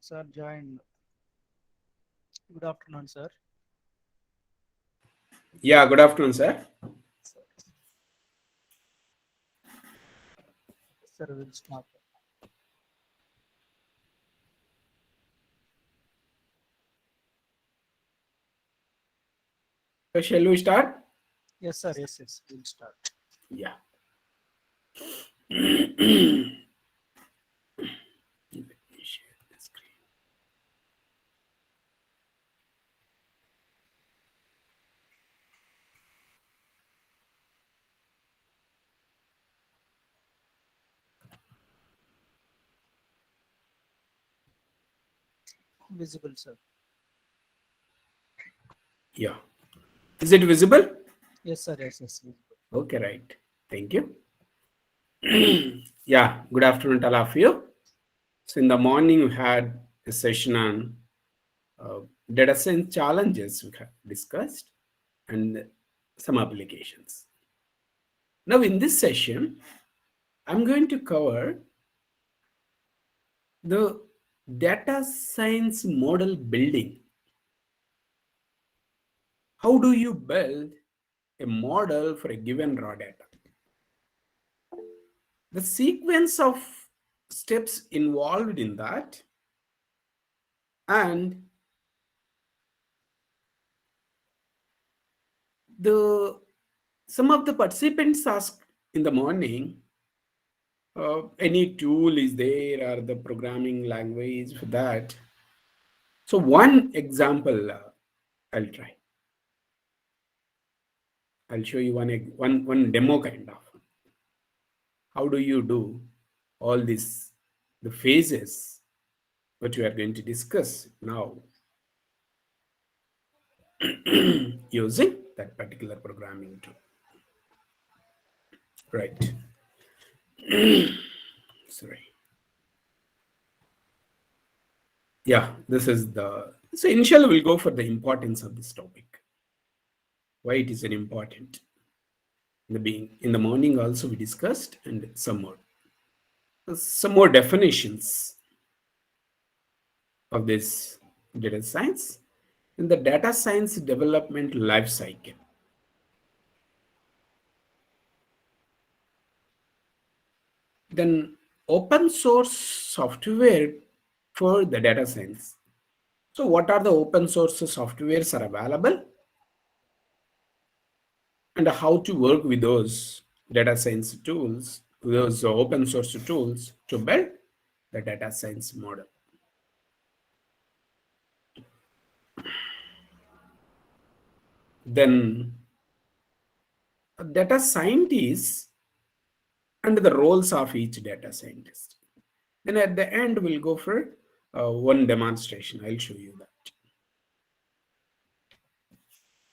Sir joined. Good afternoon, sir. Yeah, good afternoon, sir. Sir, sir will start. So shall we start? Yes, sir. Yes, yes. We'll start. Yeah. Let me share the screen. Visible, sir. Yeah. Is it visible? Yes, sir. Yes, yes. Visible. Okay, right. Thank you. Yeah, good afternoon to all of you. So in the morning we had a session on uh, data science challenges we have discussed and some applications. Now in this session, I'm going to cover the data science model building. How do you build a model for a given raw data? The sequence of steps involved in that, and the some of the participants asked in the morning, any tool is there or the programming language for that. So one example, I'll try. I'll show you one demo kind of. How do you do all this, the phases, what you are going to discuss now using that particular programming tool. Right. Sorry. Yeah, this is the. So initially we'll go for the importance of this topic. Why it is an important. In the morning also we discussed, and some more definitions of this data science in the data science development life cycle. Then open source software for the data science. So what are the open source softwares are available and how to work with those data science tools, those open source tools to build the data science model. Then data scientists and the roles of each data scientist. Then at the end, we'll go for one demonstration. I'll show you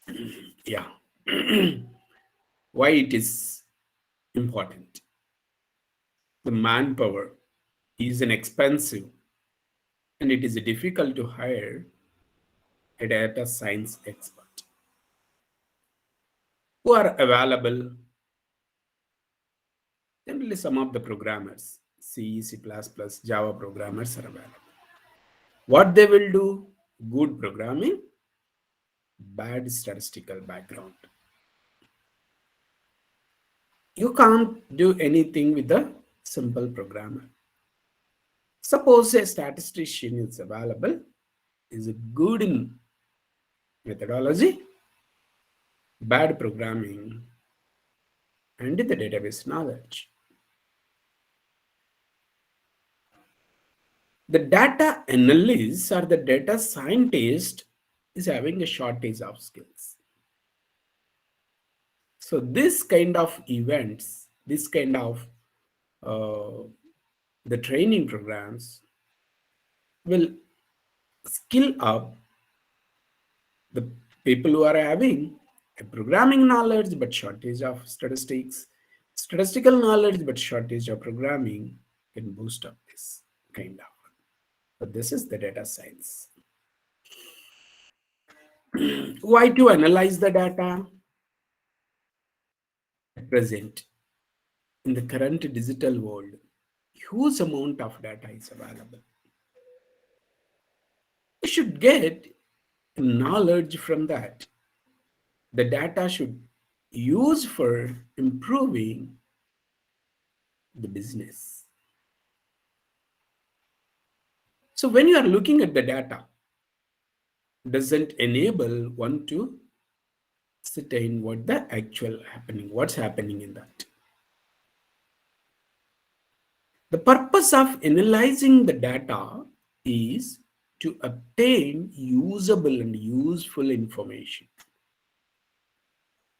that. Yeah. Why it is important. The manpower is an expensive and it is difficult to hire a data science expert who are available. Generally, some of the programmers, C, C++, Java programmers are available. What they will do? Good programming, bad statistical background. You can't do anything with a simple programmer. Suppose a statistician is available, is good in methodology, bad programming, and the database knowledge. The data analyst or the data scientist is having a shortage of skills. So this kind of events, this kind of the training programs will skill up the people who are having a programming knowledge but shortage of statistics, statistical knowledge but shortage of programming can boost up this kind of. So this is the data science. Why to analyze the data? At present, in the current digital world, huge amount of data is available. should get knowledge from that. The data should use for improving the business. So when you are looking at the data, doesn't enable one to ascertain what the actual happening, what's happening in that. The purpose of analyzing the data is to obtain usable and useful information.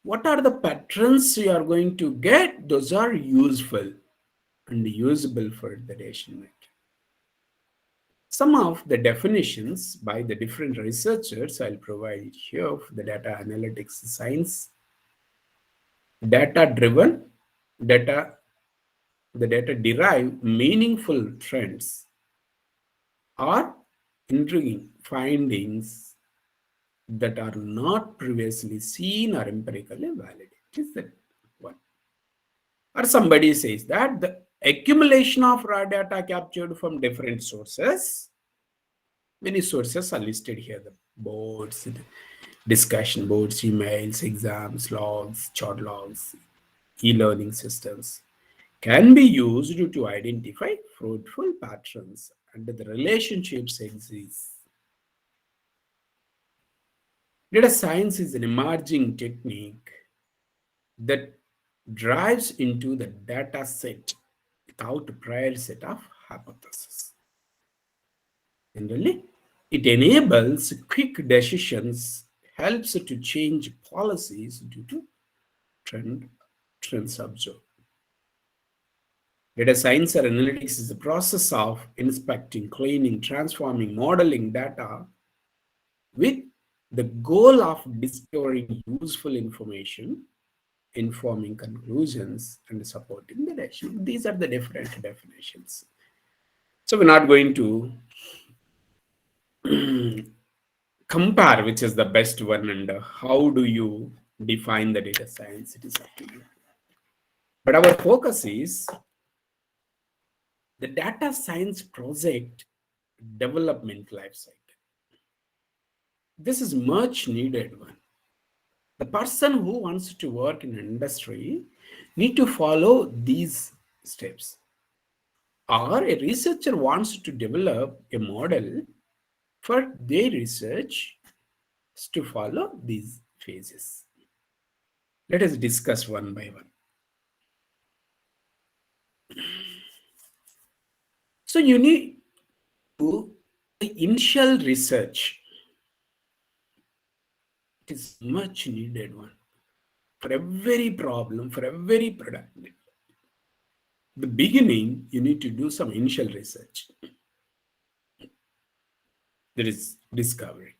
What are the patterns you are going to get? Those are useful and usable for the decision making. Some of the definitions by the different researchers I'll provide here for the data analytics science. Data driven, data the data derive meaningful trends or intriguing findings that are not previously seen or empirically validated. Is that one? Or somebody says that the accumulation of raw data captured from different sources, many sources are listed here, the boards, discussion boards, emails, exams, logs, chart logs, e-learning systems, can be used to identify fruitful patterns and the relationships exist. Data science is an emerging technique that drives into the data set without a prior set of hypotheses. Generally, it enables quick decisions, helps to change policies due to trends observed. Data science or analytics is the process of inspecting, cleaning, transforming, modeling data with the goal of discovering useful information, informing conclusions, and supporting the decision. These are the different definitions. So we're not going to compare which is the best one and how do you define the data science. It is up to you. But our focus is the data science project development life cycle. This is much needed one. The person who wants to work in an industry need to follow these steps. Or a researcher wants to develop a model for their research to follow these phases. Let us discuss one by one. So you need to the initial research. It is much needed one for every problem, for every product. The beginning, you need to do some initial research. There is discovery.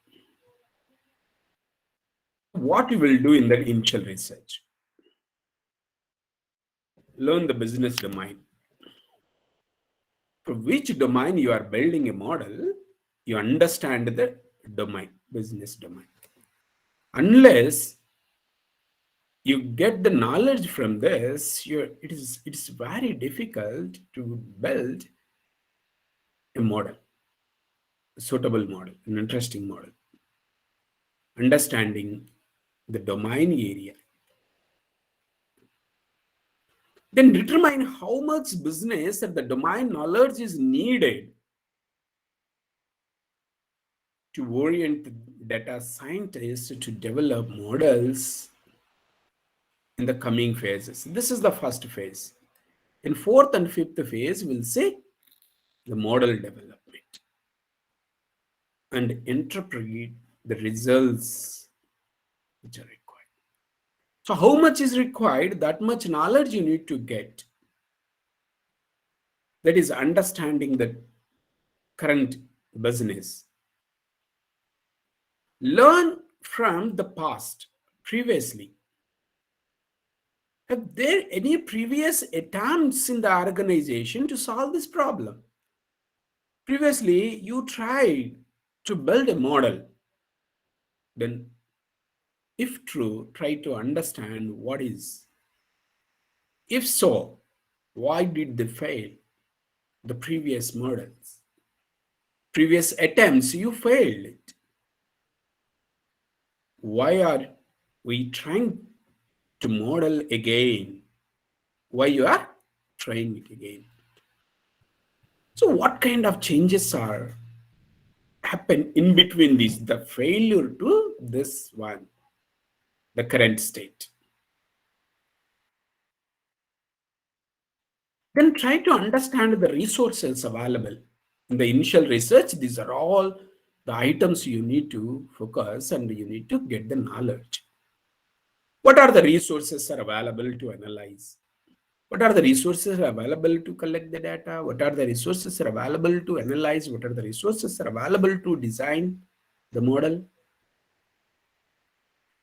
What you will do in that initial research? Learn the business domain. For which domain you are building a model, you understand the domain, business domain. Unless you get the knowledge from this, it is very difficult to build a model, a suitable model, an interesting model. Understanding the domain area. Then determine how much business and the domain knowledge is needed to orient the data scientists to develop models in the coming phases. This is the first phase. In fourth and fifth phase, we'll say the model development and interpret the results which are required. So how much is required? That much knowledge you need to get. That is understanding the current business. Learn from the past, previously. Have there any previous attempts in the organization to solve this problem? Previously, you tried to build a model. Then, if true, try to understand what is. If so, why did they fail? The previous models. Previous attempts, you failed it. Why are we trying to model again? Why you are trying it again? So what kind of changes are happen in between this, the failure to this one, the current state? Then try to understand the resources available. In the initial research, these are all the items you need to focus and you need to get the knowledge. What are the resources are available to analyze? What are the resources available to collect the data? What are the resources are available to analyze? What are the resources are available to design the model?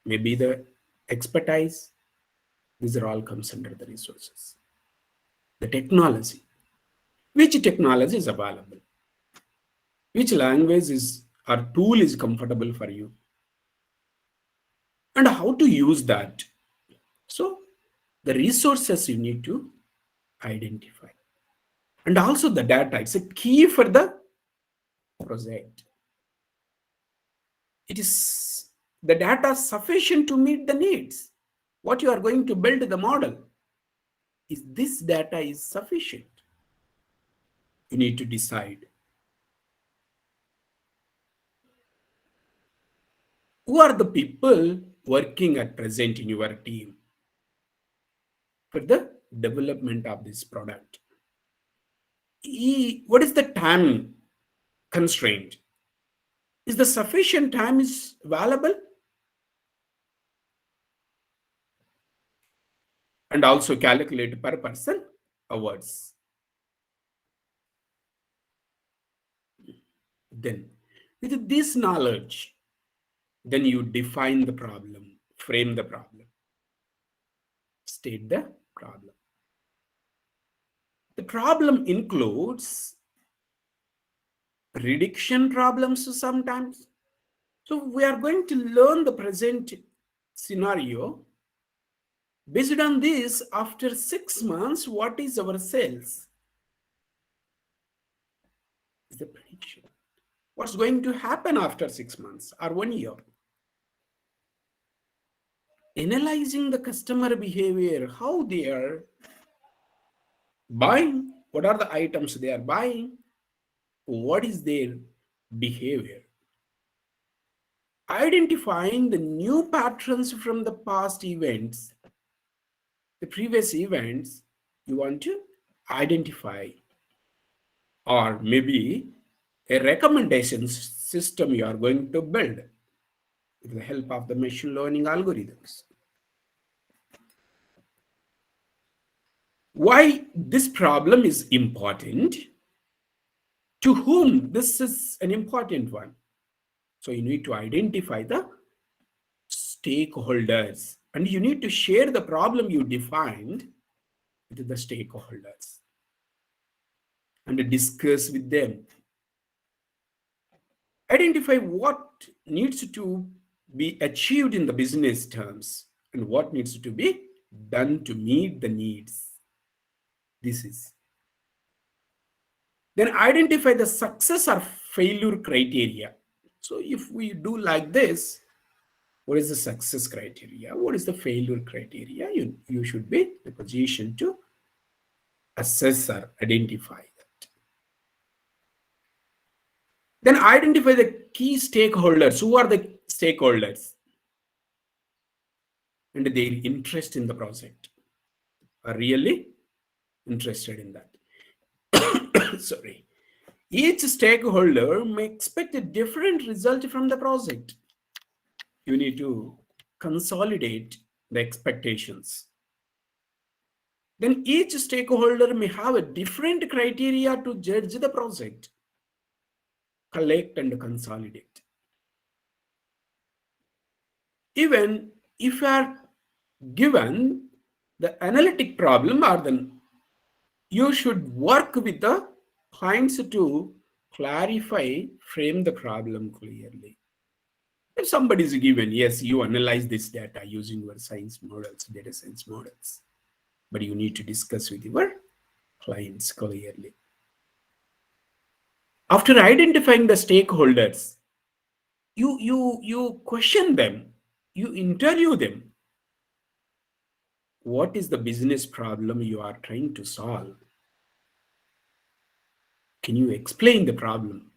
Maybe the expertise. These are all comes under the resources. The technology. Which technology is available? Which language is or tool is comfortable for you? And how to use that? So the resources you need to identify. And also the data. It's a key for the project. It is the data sufficient to meet the needs. What you are going to build the model, is this data is sufficient? You need to decide. Who are the people working at present in your team for the development of this product? What is the time constraint? Is the sufficient time is available? And also calculate per person hours. Then with this knowledge, then you define the problem, frame the problem, state the problem. The problem includes prediction problems sometimes. So we are going to learn the present scenario. Based on this, after 6 months, what is our sales? Is the prediction. What's going to happen after 6 months or 1 year? Analyzing the customer behavior, how they are buying, what are the items they are buying, what is their behavior. Identifying the new patterns from the past events, the previous events, you want to identify, or maybe a recommendation system you are going to build with the help of the machine learning algorithms. Why this problem is important? To whom this is an important one? So you need to identify the stakeholders and you need to share the problem you defined with the stakeholders and discuss with them. Identify what needs to be achieved in the business terms and what needs to be done to meet the needs. This is. Then identify the success or failure criteria. So if we do like this, what is the success criteria? What is the failure criteria? You should be in a position to assess or identify that. Then identify the key stakeholders. Who are the stakeholders? And their interest in the project. Are really interested in that. Sorry. Each stakeholder may expect a different result from the project. You need to consolidate the expectations. Then each stakeholder may have a different criteria to judge the project. Collect and consolidate. Even if you are given the analytic problem, or then you should work with the clients to clarify, frame the problem clearly. If somebody is given, yes, you analyze this data using your science models, data science models, but you need to discuss with your clients clearly. After identifying the stakeholders, you question them, you interview them. What is the business problem you are trying to solve? Can you explain the problem?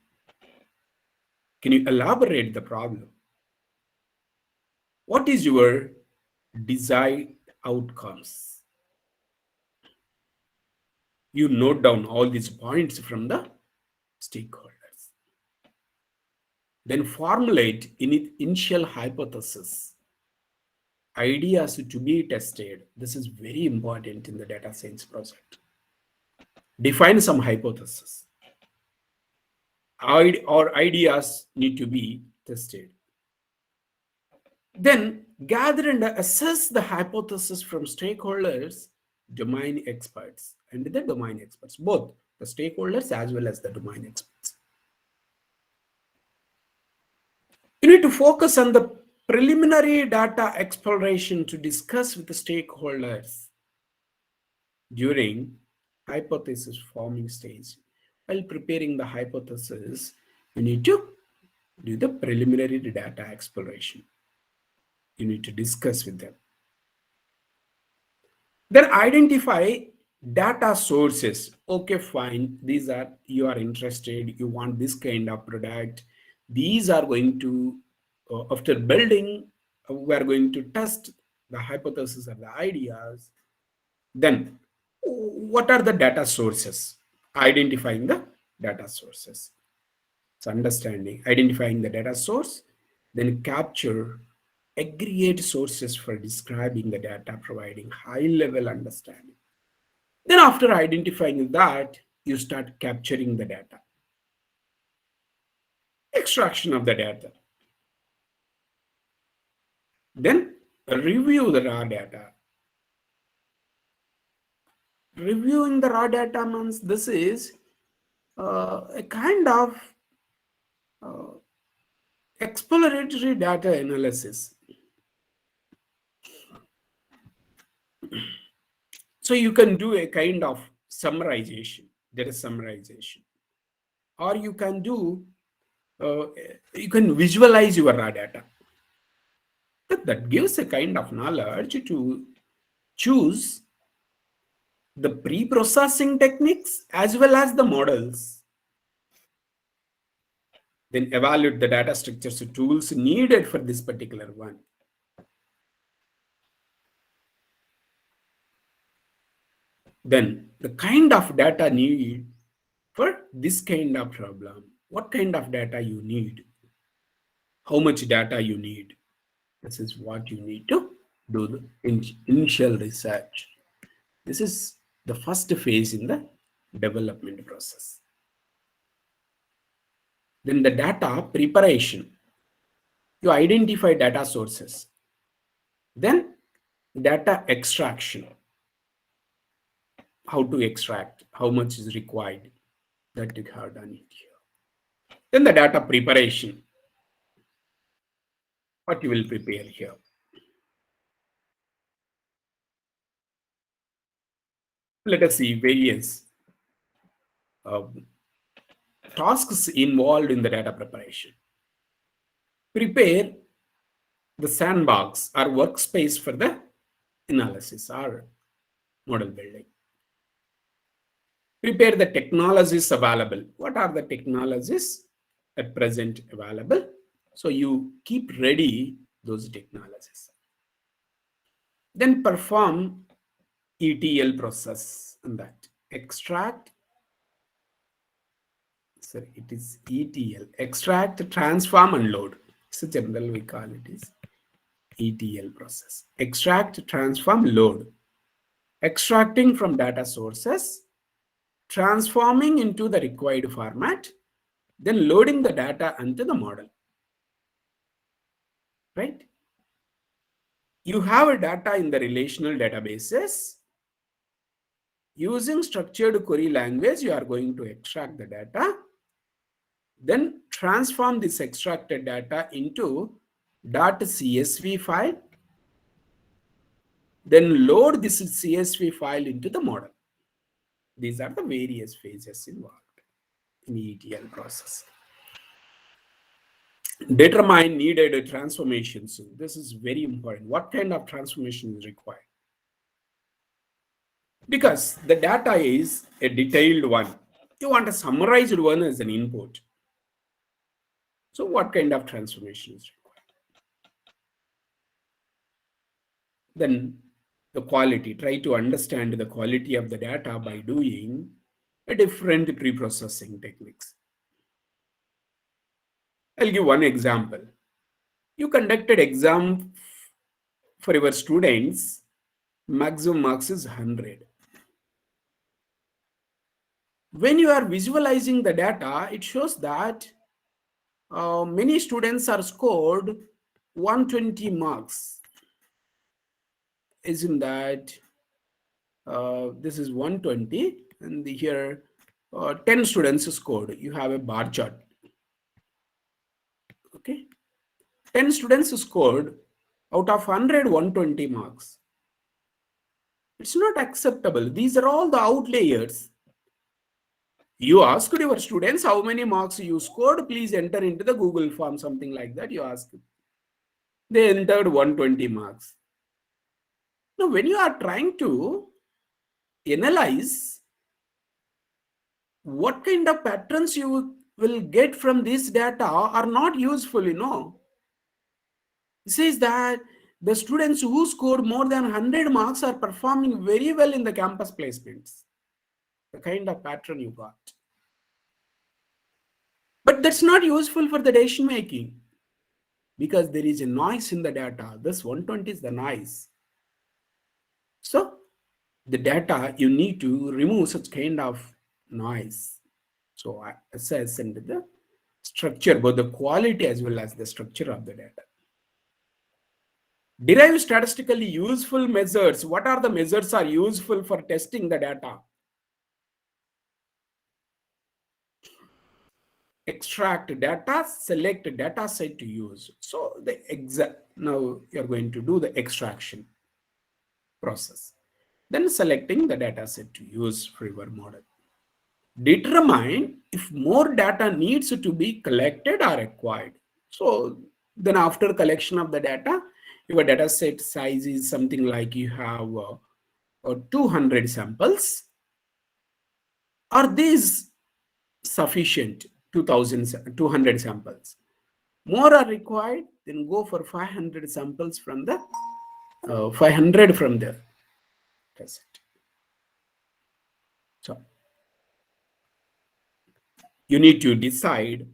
Can you elaborate the problem? What is your desired outcomes? You note down all these points from the stakeholders. Then formulate initial hypothesis, ideas to be tested. This is very important in the data science project. Define some hypothesis. Or ideas need to be tested. Then gather and assess the hypothesis from stakeholders, domain experts, and the domain experts, both the stakeholders as well as the domain experts. You need to focus on the preliminary data exploration to discuss with the stakeholders during hypothesis forming stage. While preparing the hypothesis, you need to do the preliminary data exploration. You need to discuss with them. Then identify data sources. Okay, fine. These are, you are interested, you want this kind of product. These are going to, after building, we are going to test the hypothesis or the ideas. Then, what are the data sources? Identifying the data sources. So, understanding, identifying the data source, then capture aggregate sources for describing the data, providing high level understanding. Then after identifying that, you start capturing the data. Extraction of the data. Then review the raw data. Reviewing the raw data means this is a kind of exploratory data analysis. So you can do a kind of summarization. There is summarization. Or you can do, you can visualize your raw data. That gives a kind of knowledge to choose the pre-processing techniques as well as the models. Then evaluate the data structures and tools needed for this particular one. Then the kind of data need for this kind of problem. What kind of data you need? How much data you need? This is what you need to do the initial research. This is the first phase in the development process. Then the data preparation. You identify data sources. Then data extraction. How to extract, how much is required, that you have done it here. Then the data preparation. What you will prepare here. Let us see various tasks involved in the data preparation. Prepare the sandbox or workspace for the analysis or model building. Prepare the technologies available. What are the technologies at present available? So you keep ready those technologies. Then perform ETL process in that. Extract, sorry, it is ETL. Extract, transform, and load. So general we call it is ETL process. Extract, transform, load. Extracting from data sources, transforming into the required format, then loading the data into the model. Right? You have a data in the relational databases. Using structured query language, you are going to extract the data, then transform this extracted data into .csv file, then load this CSV file into the model. These are the various phases involved. in ETL process. Determine needed transformations. This is very important. What kind of transformation is required? Because the data is a detailed one. You want a summarized one as an input. So what kind of transformation is required? Then the quality. Try to understand the quality of the data by doing a different pre-processing techniques. I'll give one example. You conducted exam for your students, maximum marks is 100. When you are visualizing the data, it shows that many students are scored 120 marks. Isn't that this is 120 and here 10 students scored. You have a bar chart. Okay, 10 students scored out of 100 120 marks. It's not acceptable. These are all the outliers. You asked your students how many marks you scored, please enter into the Google form, something like that. You asked. They entered 120 marks. Now, when you are trying to analyze what kind of patterns you will get from this data are not useful, It says that the students who scored more than 100 marks are performing very well in the campus placements. The kind of pattern you got. But that's not useful for the decision making because there is a noise in the data. This 120 is the noise. So the data, you need to remove such kind of noise. So I assess into the structure, both the quality as well as the structure of the data. Derive statistically useful measures. What are the measures are useful for testing the data? Extract data, select data set to use. So now you're going to do the extraction process. Then selecting the data set to use for your model. Determine if more data needs to be collected or acquired. So then after collection of the data, your data set size is something like you have 200 samples. Are these sufficient? 200 samples. More are required, then go for 500 samples from the 500 from the test. So you need to decide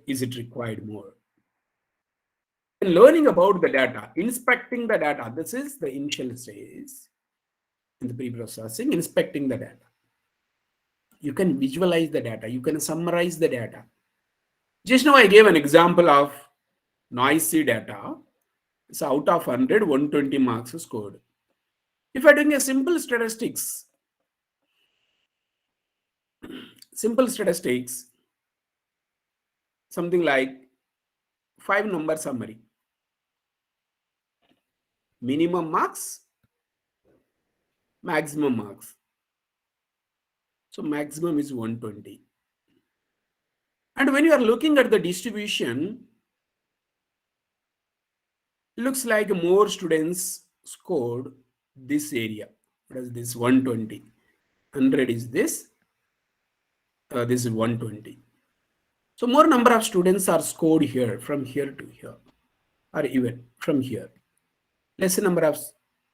is it required more. And learning about the data, inspecting the data. This is the initial stage in the pre-processing, inspecting the data. You can visualize the data. You can summarize the data. Just now I gave an example of noisy data. So out of 100, 120 marks is scored. If I'm doing a simple statistics, something like 5-number summary. Minimum marks, maximum marks. So maximum is 120. And when you are looking at the distribution, looks like more students scored this area. What is this? 120. 100 is this. This is 120. So more number of students are scored here, from here to here, or even from here. Lesser number of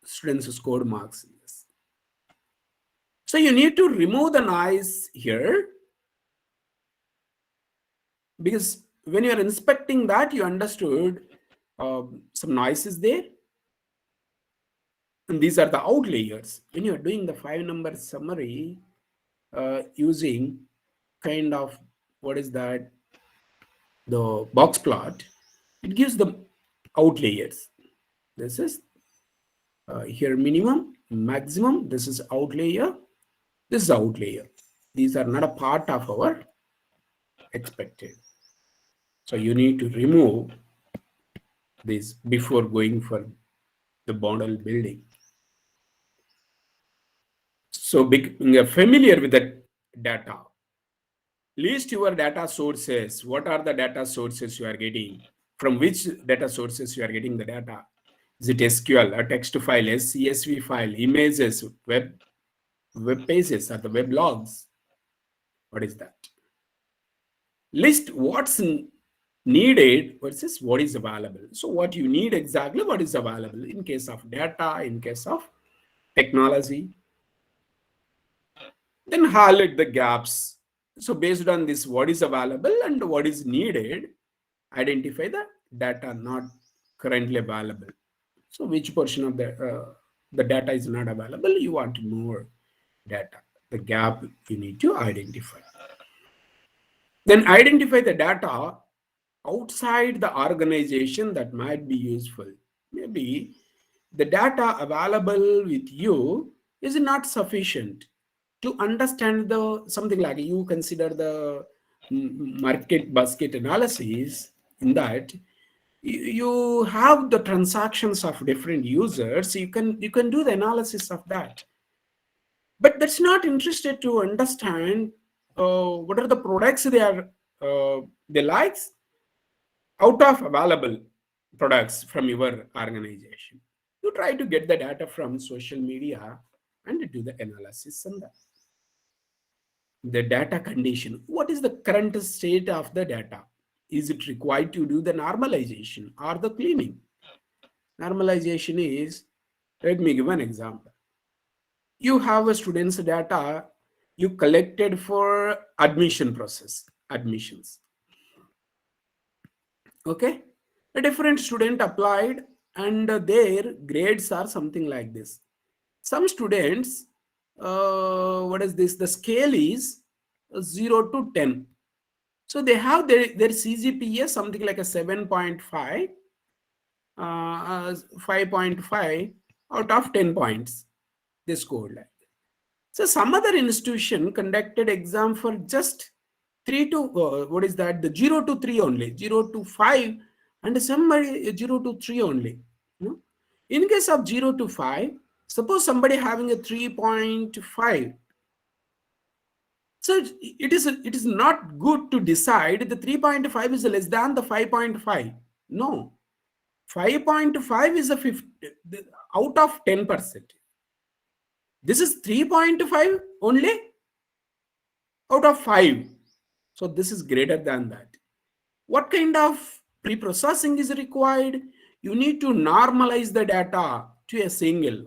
students scored marks in this. So you need to remove the noise here, because when you are inspecting that, you understood some noise is there. And these are the outliers. When you are doing the 5-number summary using kind of, what is that, the box plot, it gives the outliers. This is here minimum, maximum, this is outlier, this is outlier. These are not a part of our expected. So you need to remove this before going for the model building. So being familiar with the data, List your data sources. What are the data sources you are getting? From which data sources you are getting the data? Is it SQL, a text file, a CSV file, images, web pages, or the web logs? What is that? List what's needed versus what is available. So what you need exactly, what is available in case of data, in case of technology. Then highlight the gaps. So based on this, what is available and what is needed, identify the data not currently available. So which portion of the data is not available, you want more data. The gap you need to identify. Then identify the data outside the organization that might be useful. Maybe the data available with you is not sufficient to understand the something like you consider the market basket analysis. In that you have the transactions of different users, you can do the analysis of that, but that's not interested to understand what are the products they likes out of available products from your organization. You try to get the data from social media and do the analysis on that. The data condition. What is the current state of the data? Is it required to do the normalization or the cleaning? Normalization is, let me give an example. You have a student's data you collected for admission process, admissions. Okay, a different student applied and their grades are something like this. Some students, what is this, the scale is 0 to 10. So they have their CGPA something like a 7.5, 5.5 out of 10 points they scored like. So some other institution conducted exam for just 3 to what is that, the 0 to 3 only, 0 to 5, and somebody 0 to 3 only. You know? In case of 0 to 5, suppose somebody having a 3.5. So it is not good to decide the 3.5 is less than the 5.5. No, 5.5 is a 50 out of 10%. This is 3.5 only out of 5. So this is greater than that. What kind of pre-processing is required? You need to normalize the data to a single.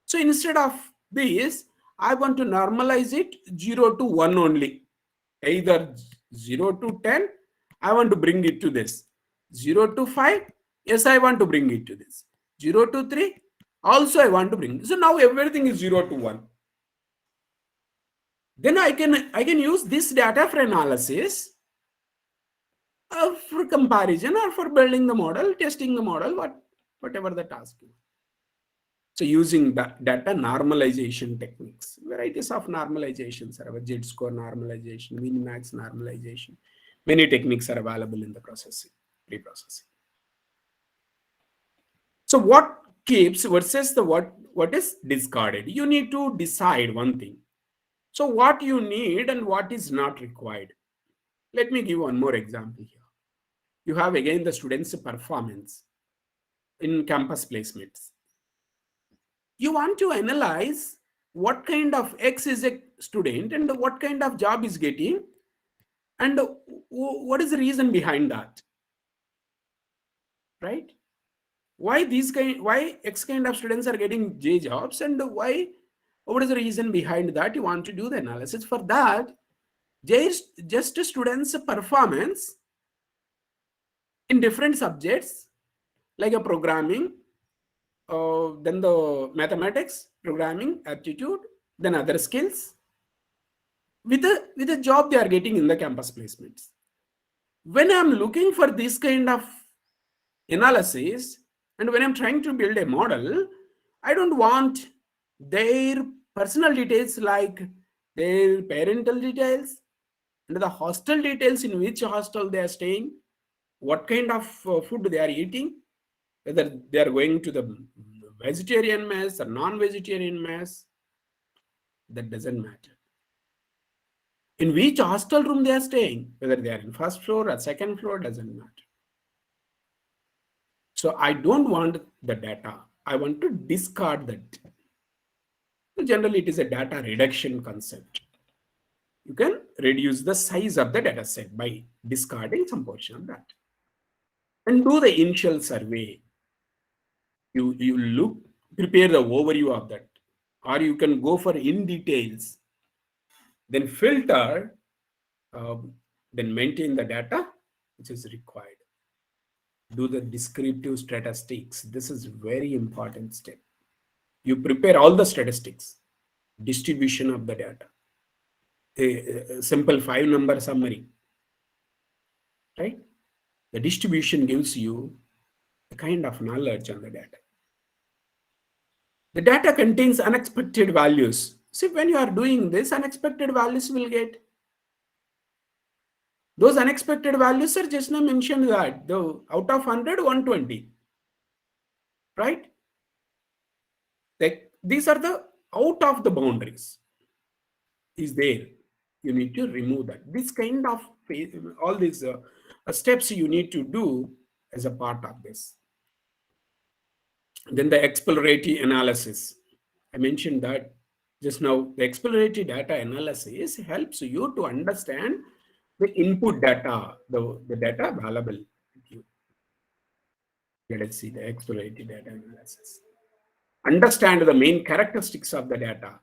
So instead of this, I want to normalize it 0 to 1 only. Either 0 to 10, I want to bring it to this. 0 to 5, yes, I want to bring it to this. 0 to 3, also I want to bring. So now everything is 0 to 1. Then I can use this data for analysis, for comparison, or for building the model, testing the model, whatever the task is. So using data normalization techniques, varieties of normalizations are Z-score normalization, min-max normalization. Many techniques are available in the processing, pre-processing. So what keeps versus the what is discarded? You need to decide one thing. So what you need and what is not required. Let me give one more example here. You have again the students' performance in campus placements. You want to analyze what kind of X is a student and what kind of job is getting, and what is the reason behind that, right? Why X kind of students are getting J jobs, and what is the reason behind that? You want to do the analysis. For that, J is just a student's performance in different subjects like a programming, then the mathematics, programming, aptitude, then other skills, with a job they are getting in the campus placements. When I'm looking for this kind of analysis, and when I'm trying to build a model, I don't want their personal details like their parental details and the hostel details, in which hostel they are staying, what kind of food they are eating, whether they are going to the vegetarian mess or non-vegetarian mess. That doesn't matter. in which hostel room they are staying, whether they are in first floor or second floor, doesn't matter. So I don't want the data. I want to discard that. Generally, it is a data reduction concept. You can reduce the size of the data set by discarding some portion of that. And do the initial survey. You look, prepare the overview of that. Or you can go for in details, then filter, then maintain the data which is required. Do the descriptive statistics. This is very important step. You prepare all the statistics, distribution of the data, a simple 5-number summary, right? The distribution gives you a kind of knowledge on the data. The data contains unexpected values. See, when you are doing this, unexpected values will get. Those unexpected values, sir, just now mentioned that the out of 100, 120, right? Like these are the out of the boundaries is there. You need to remove that. This kind of all these steps you need to do as a part of this. Then the exploratory analysis. I mentioned that just now. The exploratory data analysis helps you to understand the input data, the data available with you. Let us see the exploratory data analysis. Understand the main characteristics of the data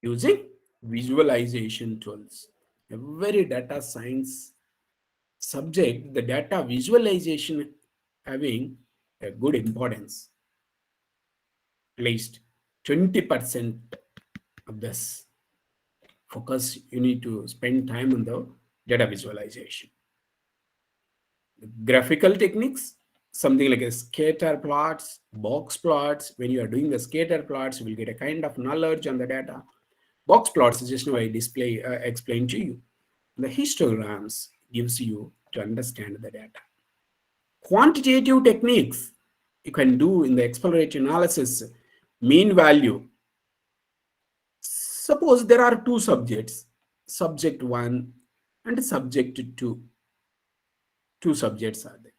using visualization tools. A very data science subject, the data visualization having a good importance. At least 20% of this focus you need to spend time on the data visualization. The graphical techniques, something like a scatter plots, box plots. When you are doing the scatter plots, you will get a kind of knowledge on the data. Box plots is just now I explain to you. The histograms gives you to understand the data. Quantitative techniques you can do in the exploratory analysis, mean value. Suppose there are two subjects, subject 1 and subject 2. Two subjects are there.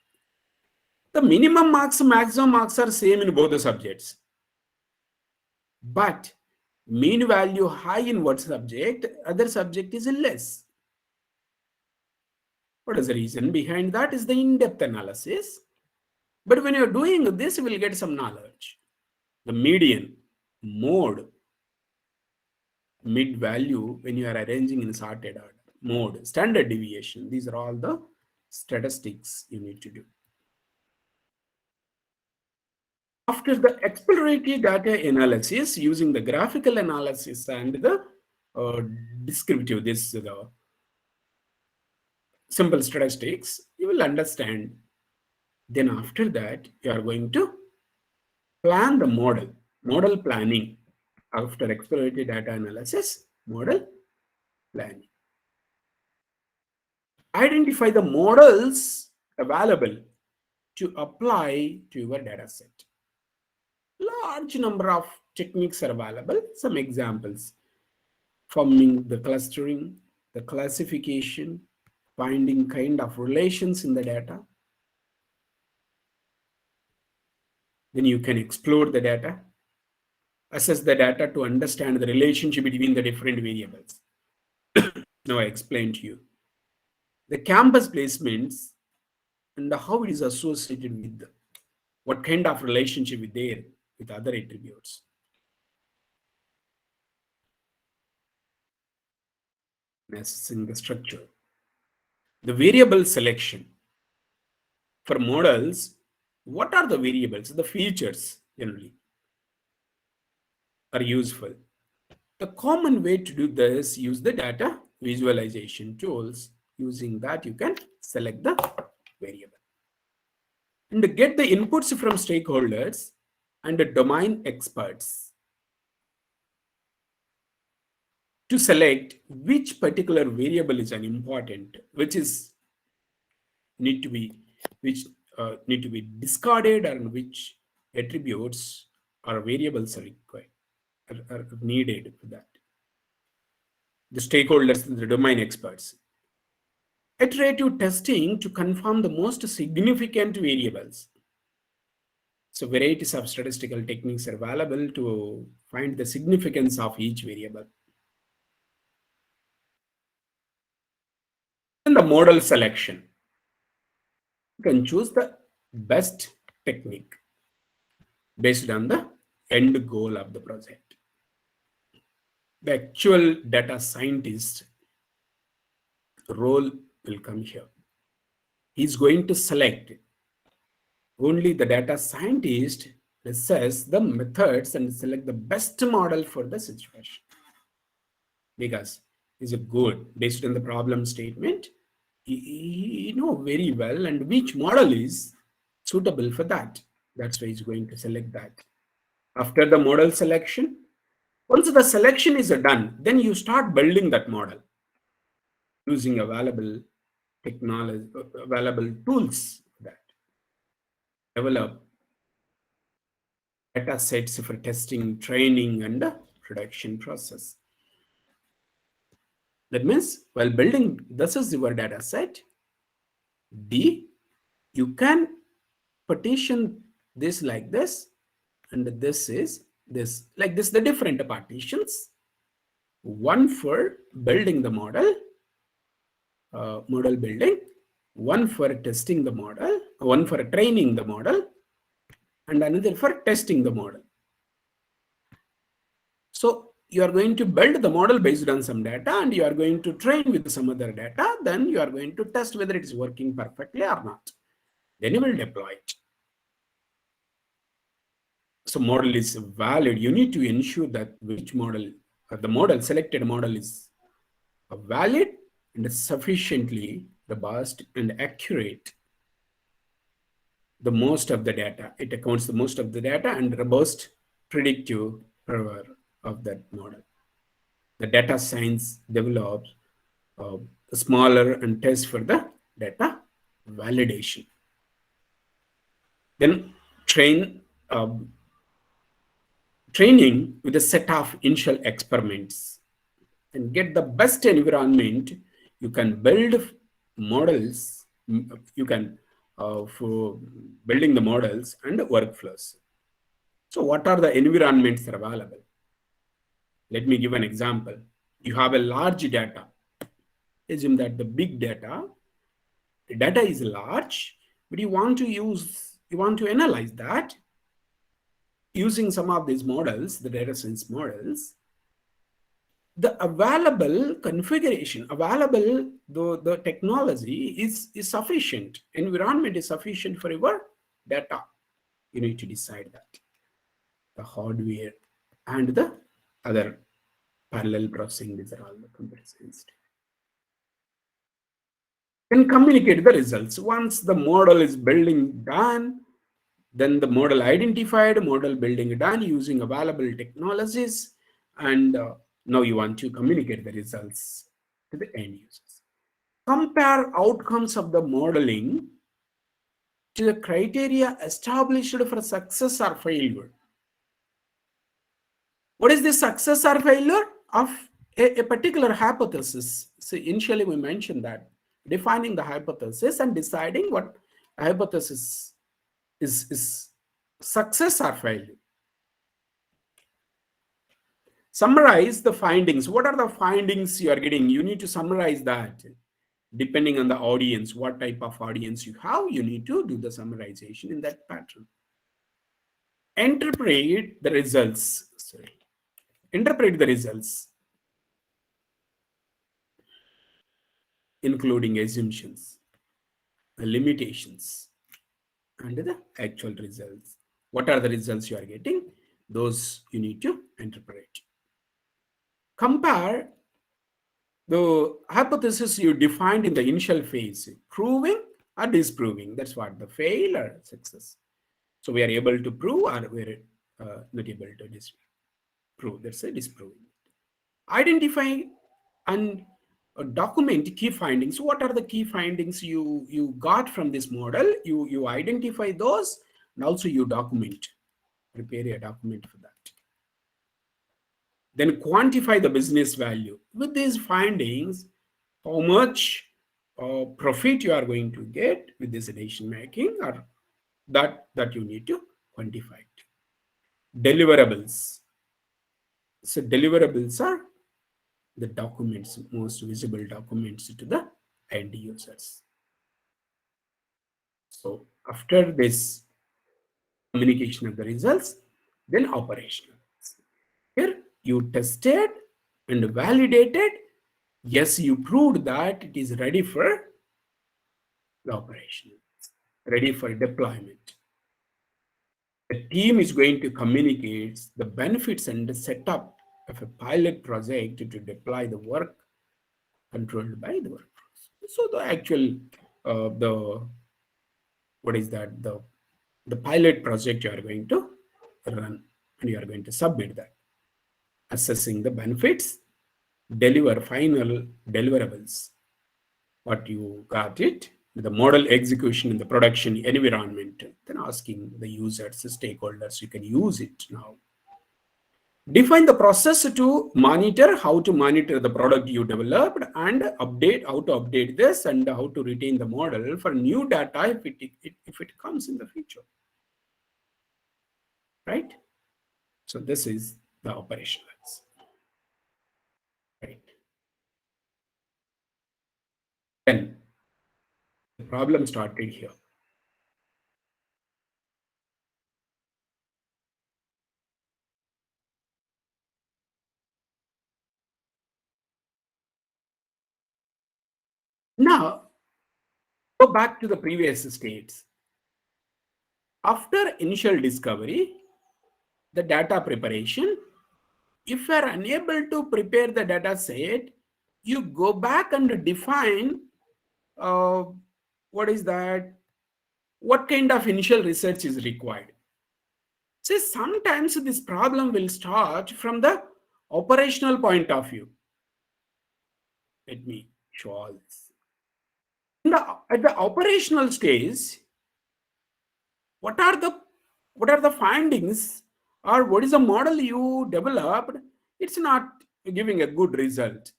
The minimum marks, maximum marks are same in both the subjects. But mean value high in one subject, other subject is less. What is the reason behind that is the in-depth analysis. But when you're doing this, you will get some knowledge. The median, mode, mid value when you are arranging in sorted order, mode, standard deviation. These are all the statistics you need to do. After the exploratory data analysis using the graphical analysis and the descriptive, this the simple statistics, you will understand. Then after that, you are going to plan the model planning. After exploratory data analysis, model planning. Identify the models available to apply to your data set. Large number of techniques are available. Some examples: forming the clustering, the classification, finding kind of relations in the data. Then you can explore the data, assess the data to understand the relationship between the different variables. Now I explained to you the campus placements and how it is associated with what kind of relationship is there with other attributes. Assessing the structure. The variable selection. For models, what are the variables? The features generally are useful. The common way to do this, use the data visualization tools. Using that, you can select the variable and get the inputs from stakeholders and the domain experts to select which particular variable is an important, which need to be discarded, and which attributes or variables are required, are needed for that. the stakeholders, the domain experts. Iterative testing to confirm the most significant variables. So varieties of statistical techniques are available to find the significance of each variable. In the model selection, you can choose the best technique based on the end goal of the project. The actual data scientist role will come here. He's going to select only the data scientist, assess the methods and select the best model for the situation. Because is it good based on the problem statement? He know very well and which model is suitable for that. That's why he's going to select that. After the model selection, once the selection is done, then you start building that model using available technology, available tools that develop data sets for testing, training, and the production process. That means while building, this is your data set. D, you can partition this like this, and this is this like this, the different partitions. One for building the model, model building, one for testing the model, one for training the model, and another for testing the model. So you are going to build the model based on some data and you are going to train with some other data. Then you are going to test whether it is working perfectly or not. Then you will deploy it. So model is valid. You need to ensure that which model, the model, selected model is valid and sufficiently robust and accurate. The most of the data, it accounts the most of the data and robust predictive power of that model. The data science develops smaller and tests for the data validation. Then training with a set of initial experiments and get the best environment. You can build models. You can for building the models and the workflows. So what are the environments that are available? Let me give an example. You have a large data. Assume that the big data is large, but you want to analyze that using some of these models, the data science models. The available configuration, the technology is sufficient. Environment is sufficient for your data. You need to decide that. The hardware and the other parallel processing, these are all the comparisons. Then communicate the results. Once the model is building done, then the model identified, model building done using available technologies, and now you want to communicate the results to the end users. Compare outcomes of the modeling to the criteria established for success or failure. What is the success or failure of a particular hypothesis? So initially we mentioned that defining the hypothesis and deciding what hypothesis is success or failure. Summarize the findings. What are the findings you are getting? You need to summarize that. Depending on the audience, what type of audience you have, you need to do the summarization in that pattern. Interpret the results. Interpret the results, including assumptions, the limitations, and the actual results. What are the results you are getting? Those you need to interpret. Compare the hypothesis you defined in the initial phase, proving or disproving. That's what the fail or success. So we are able to prove or we're not able to disprove. That's a disproving. Identify and document key findings. What are the key findings you got from this model? You identify those and also you document. Prepare a document for that. Then quantify the business value. With these findings, how much profit you are going to get with this decision making, or that you need to quantify it. Deliverables. So deliverables are the documents, most visible documents to the end users. So after this communication of the results, then operational. Here you tested and validated. Yes, you proved that it is ready for the operation, ready for deployment. The team is going to communicate the benefits and the setup of a pilot project to deploy the work controlled by the workforce. So the actual the what is that the pilot project you are going to run, and you are going to submit that, assessing the benefits, deliver final deliverables, what you got it, the model execution in the production environment, then asking the users, the stakeholders, you can use it now. Define the process to monitor, how to monitor the product you developed, and update, how to update this, and how to retain the model for new data if it comes in the future. Right? So this is the operationals. Right. Then the problem started here. Now, go back to the previous states. After initial discovery, the data preparation, if you are unable to prepare the data set, you go back and define what is that, what kind of initial research is required. See, sometimes this problem will start from the operational point of view. Let me show all this. At the operational stage, what are the findings, or what is the model you developed? It's not giving a good result,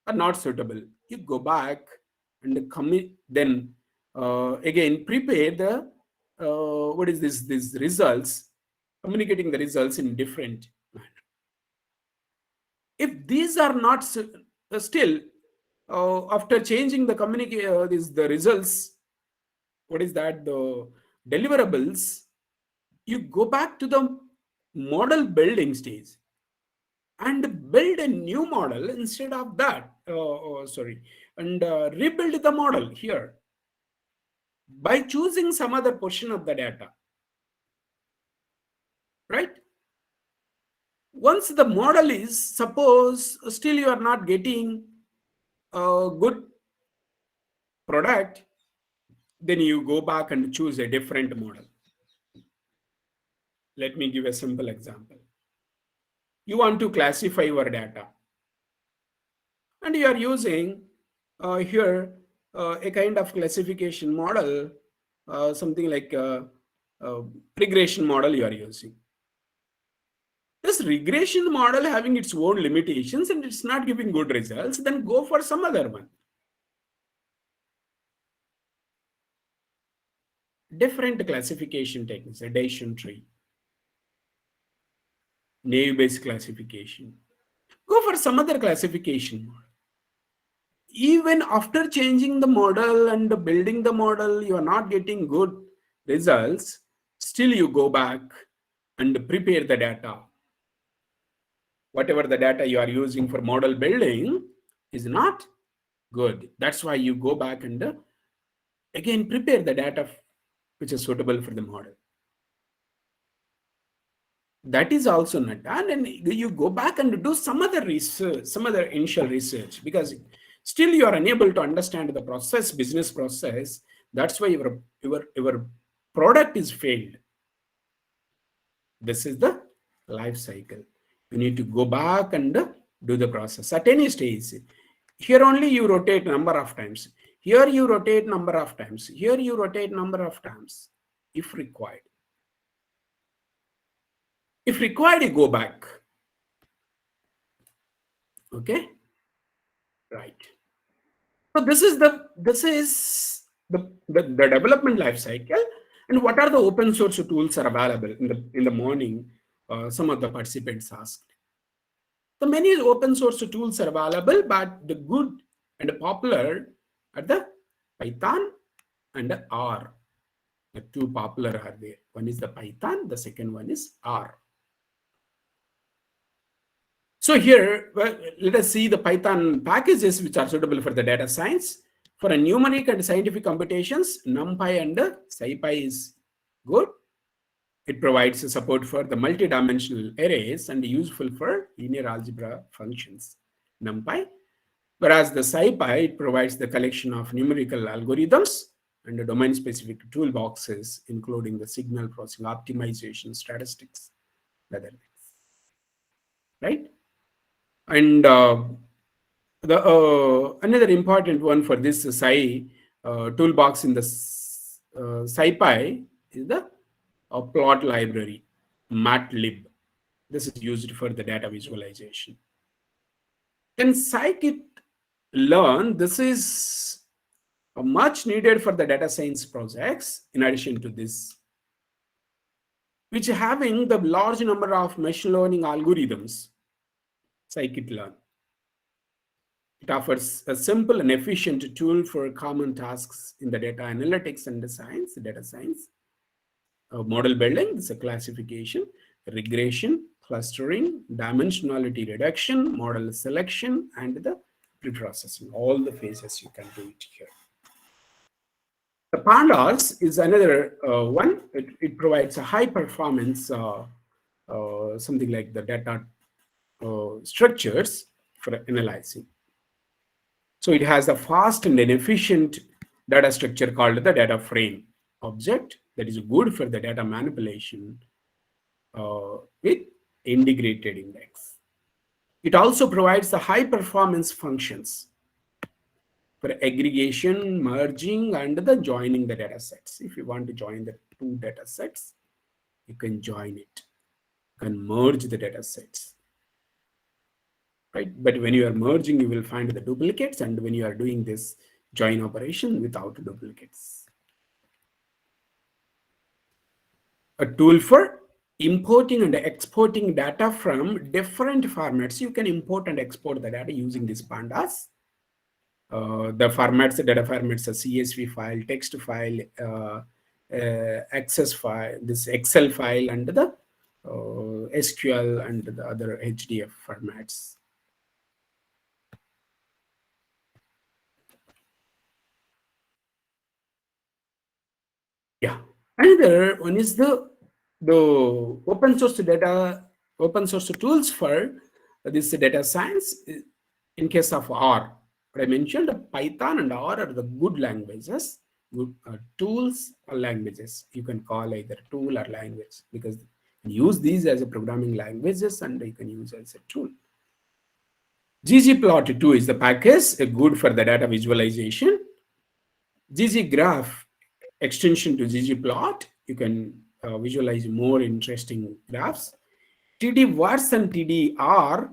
or not suitable. You go back and commit, then again prepare the what is this, these results, communicating the results in different manner. If these are not still after changing the the results, what is that, the deliverables, you go back to the model building stage and build a new model instead of that. And rebuild the model here by choosing some other portion of the data. Right? Once the model is, suppose still you are not getting a good product, then you go back and choose a different model. Let me give a simple example. You want to classify your data, and you are using here a kind of classification model, something like a regression model you are using. This regression model having its own limitations and it's not giving good results, then go for some other one. Different classification techniques, a Bayesian tree, naive-based classification. Go for some other classification model. Even after changing the model and building the model, you are not getting good results. Still, you go back and prepare the data. Whatever the data you are using for model building is not good. That's why you go back and again prepare the data which is suitable for the model. That is also not done, and you go back and do some other research, some other initial research, because still you are unable to understand the process, business process. That's why your product is failed. This is the life cycle. You need to go back and do the process at any stage. Here only you rotate number of times. Here you rotate number of times. Here you rotate number of times if required. If required, you go back. Okay, right. So this is the development life cycle, and what are the open source tools are available in the morning? Some of the participants asked. So many open source tools are available, but the good and popular are the Python and the R. The two popular are there. One is the Python, the second one is R. So here, well, let us see the Python packages which are suitable for the data science. For a numeric and scientific computations, NumPy and SciPy is good. It provides support for the multi-dimensional arrays and useful for linear algebra functions, NumPy. Whereas the SciPy, it provides the collection of numerical algorithms and the domain-specific toolboxes, including the signal processing optimization statistics, other things, right? And the another important one for this toolbox in the SciPy is the plot library, matlib. This is used for the data visualization. In scikit-learn, this is much needed for the data science projects. In addition to this, which having the large number of machine learning algorithms, scikit-learn. It offers a simple and efficient tool for common tasks in the data analytics and the science, data science. Model building is a classification, regression, clustering, dimensionality reduction, model selection, and the preprocessing. All the phases you can do it here. The pandas is another one. It provides a high performance, something like the data structures for analyzing. So it has a fast and an efficient data structure called the data frame object that is good for the data manipulation with integrated index. It also provides the high performance functions for aggregation, merging, and the joining the data sets. If you want to join the two data sets, you can join it. You can merge the data sets. Right? But when you are merging, you will find the duplicates, and when you are doing this join operation without duplicates. A tool for importing and exporting data from different formats. You can import and export the data using these pandas. The formats, the data formats, a CSV file, text file, access file, this Excel file, and the SQL and the other HDF formats. Yeah, another one is the open source data, open source tools for this data science. In case of R, what I mentioned, Python and R are the good languages, good tools or languages. You can call either tool or language because you use these as a programming languages and you can use as a tool. ggplot2 is the package good for the data visualization. gggraph extension to ggplot, you can visualize more interesting graphs. tdvars and tdr,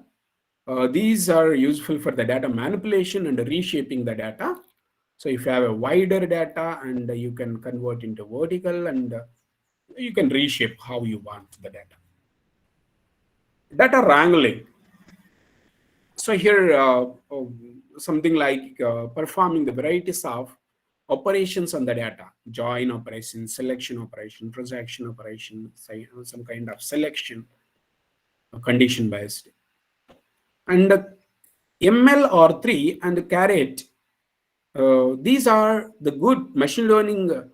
these are useful for the data manipulation and reshaping the data. So if you have a wider data and you can convert into vertical and you can reshape how you want the data. Data wrangling. So here, something like performing the varieties of operations on the data, join operation, selection operation, projection operation, some kind of selection, condition based. And MLR3 and Caret, these are the good machine learning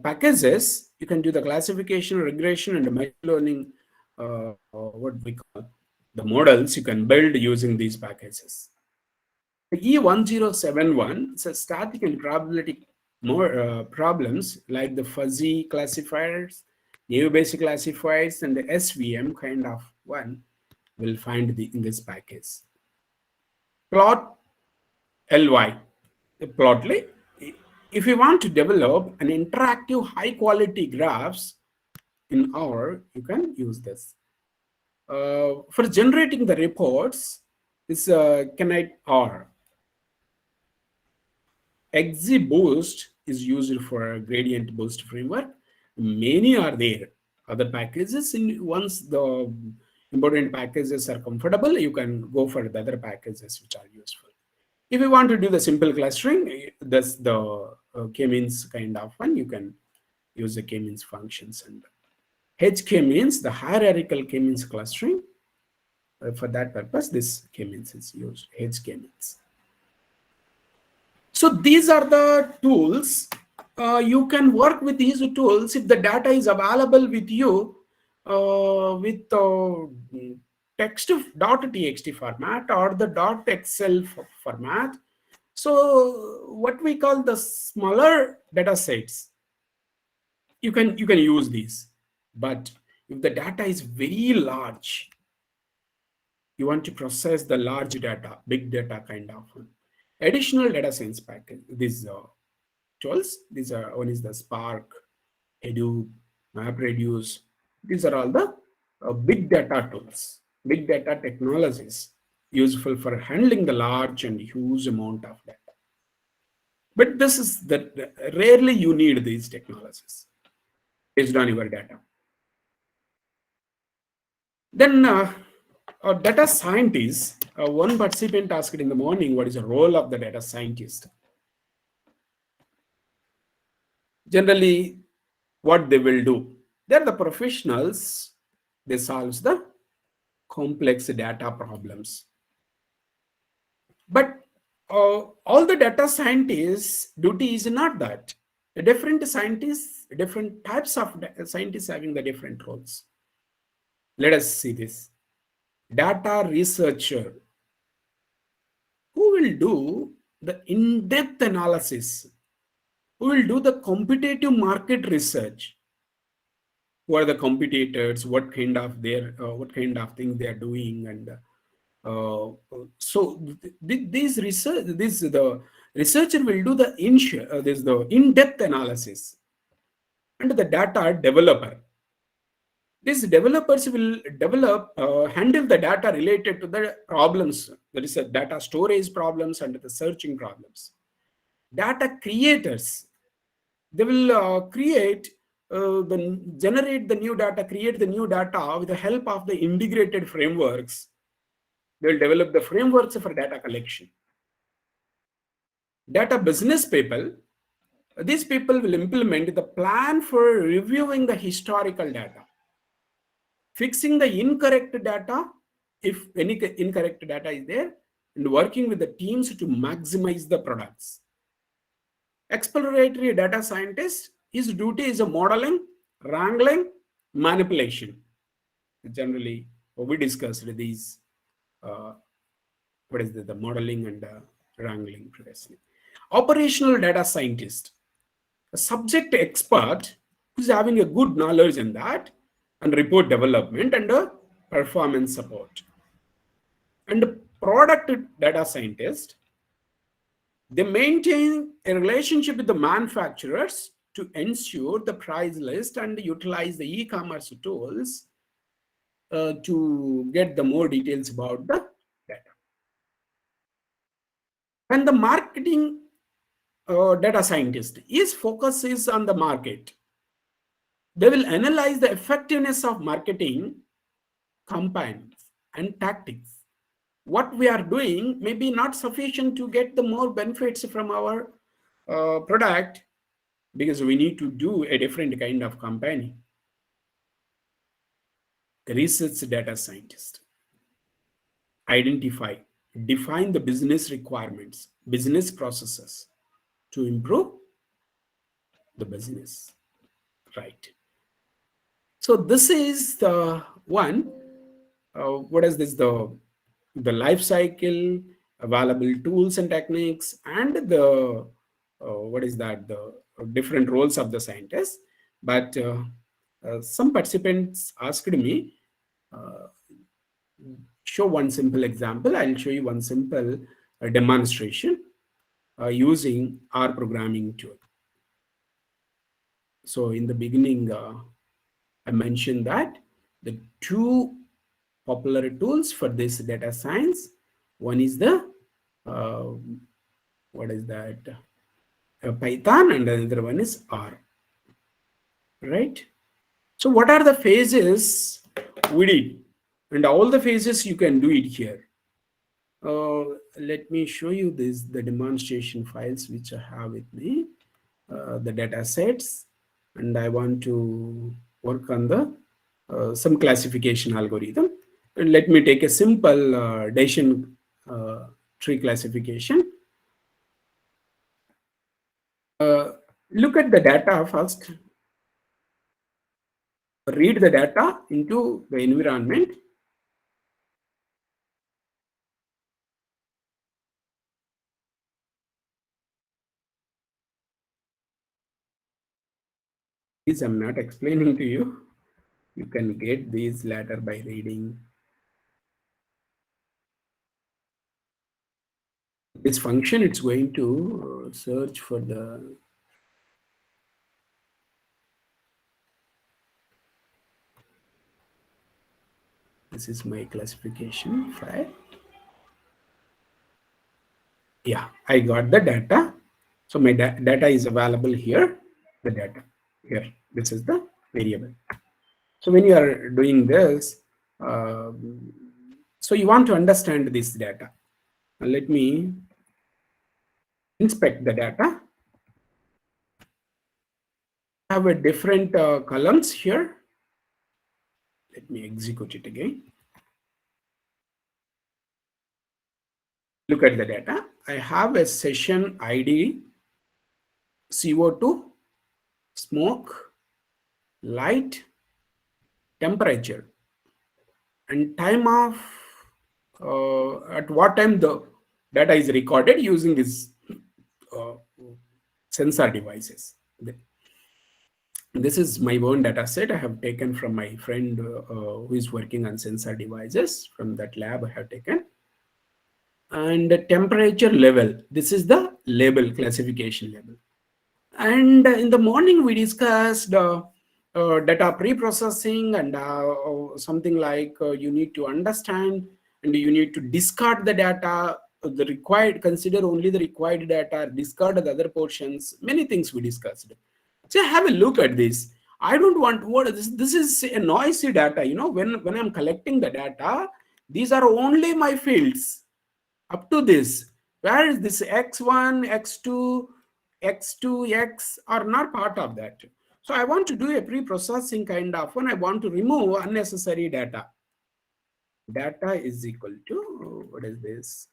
packages. You can do the classification, regression, and machine learning, what we call the models you can build using these packages. The E1071 is a static and probability problems like the fuzzy classifiers, naive Bayes classifiers, and the SVM kind of one will find in this package. Plot ly, plotly. If you want to develop an interactive high quality graphs in R, you can use this. For generating the reports, This connect R. XGBoost is used for a gradient boost framework. Many are there. Other packages, once the important packages are comfortable, you can go for the other packages which are useful. If you want to do the simple clustering, that's the k-means kind of one. You can use the k-means functions, and HK means the hierarchical k-means clustering. For that purpose, this k-means is used. HK means. So these are the tools. You can work with these tools if the data is available with you with text .txt format or the .xl format. So what we call the smaller data sets, you can use these. But if the data is very large, you want to process the large data, big data kind of additional data science package. These tools, these are one is the Spark, Hadoop, MapReduce. These are all the big data tools, big data technologies useful for handling the large and huge amount of data. But this is that rarely you need these technologies based on your data. Then data scientists, one participant asked in the morning, what is the role of the data scientist? Generally, what they will do, they're the professionals, they solve the complex data problems. But all the data scientists' duty is not that. The different scientists, different types of scientists having the different roles. Let us see this. Data researcher, who will do the in-depth analysis, who will do the competitive market research. Who are the competitors? What kind of thing they are doing, and so these research, this the researcher will do the this the in-depth analysis, and the data developer. These developers will handle the data related to the problems. There is a data storage problems and the searching problems. Data creators, they will generate the new data, create the new data with the help of the integrated frameworks. They will develop the frameworks for data collection. Data business people, these people will implement the plan for reviewing the historical data, fixing the incorrect data if any incorrect data is there, and working with the teams to maximize the products. Exploratory data scientist, his duty is a modeling, wrangling, manipulation. Generally, we discussed these what is the modeling and wrangling previously. Operational data scientist, a subject expert who's having a good knowledge in that, and report development and performance support. And product data scientist, they maintain a relationship with the manufacturers to ensure the price list and utilize the e-commerce tools to get the more details about the data. And the marketing data scientist, his focus is on the market. They will analyze the effectiveness of marketing campaigns and tactics. What we are doing may be not sufficient to get the more benefits from our product, because we need to do a different kind of campaign. Research data scientist, identify, define the business requirements, business processes to improve the business, right? So this is the one. What is this? The life cycle, available tools and techniques, and the what is that? The different roles of the scientist. But some participants asked me, show one simple example. I'll show you one simple demonstration using R programming tool. So in the beginning, I mentioned that the two popular tools for this data science One is the uh, what is that? Python, and another one is R. Right? So what are the phases we did? And all the phases you can do it here. Let me show you the demonstration files which I have with me, the data sets, and I want to work on the some classification algorithm. And let me take a simple decision tree classification. Look at the data first. Read the data into the environment. This I'm not explaining to you. You can get these later by reading. This function, it's going to search for the this is my classification file. Yeah, I got the data. So my data is available here. The data here. This is the variable. So when you are doing this, so you want to understand this data. Let me inspect the data. I have a different columns here. Let me execute it again. Look at the data. I have a session ID, CO2, smoke, light, temperature, and time of at what time the data is recorded using these uh, sensor devices. This is my own data set I have taken from my friend who is working on sensor devices. From that lab I have taken. And the temperature level, this is the label, classification label. And in the morning we discussed data pre-processing and something like you need to understand and you need to discard the data, the required, consider only the required data, discard the other portions. Many things we discussed. So have a look at this. I don't want what this is a noisy data. You know, when I'm collecting the data, these are only my fields up to this. Where is this x1, x2, x2, x are not part of that. So I want to do a pre-processing kind of when I want to remove unnecessary data. Data is equal to, what is this?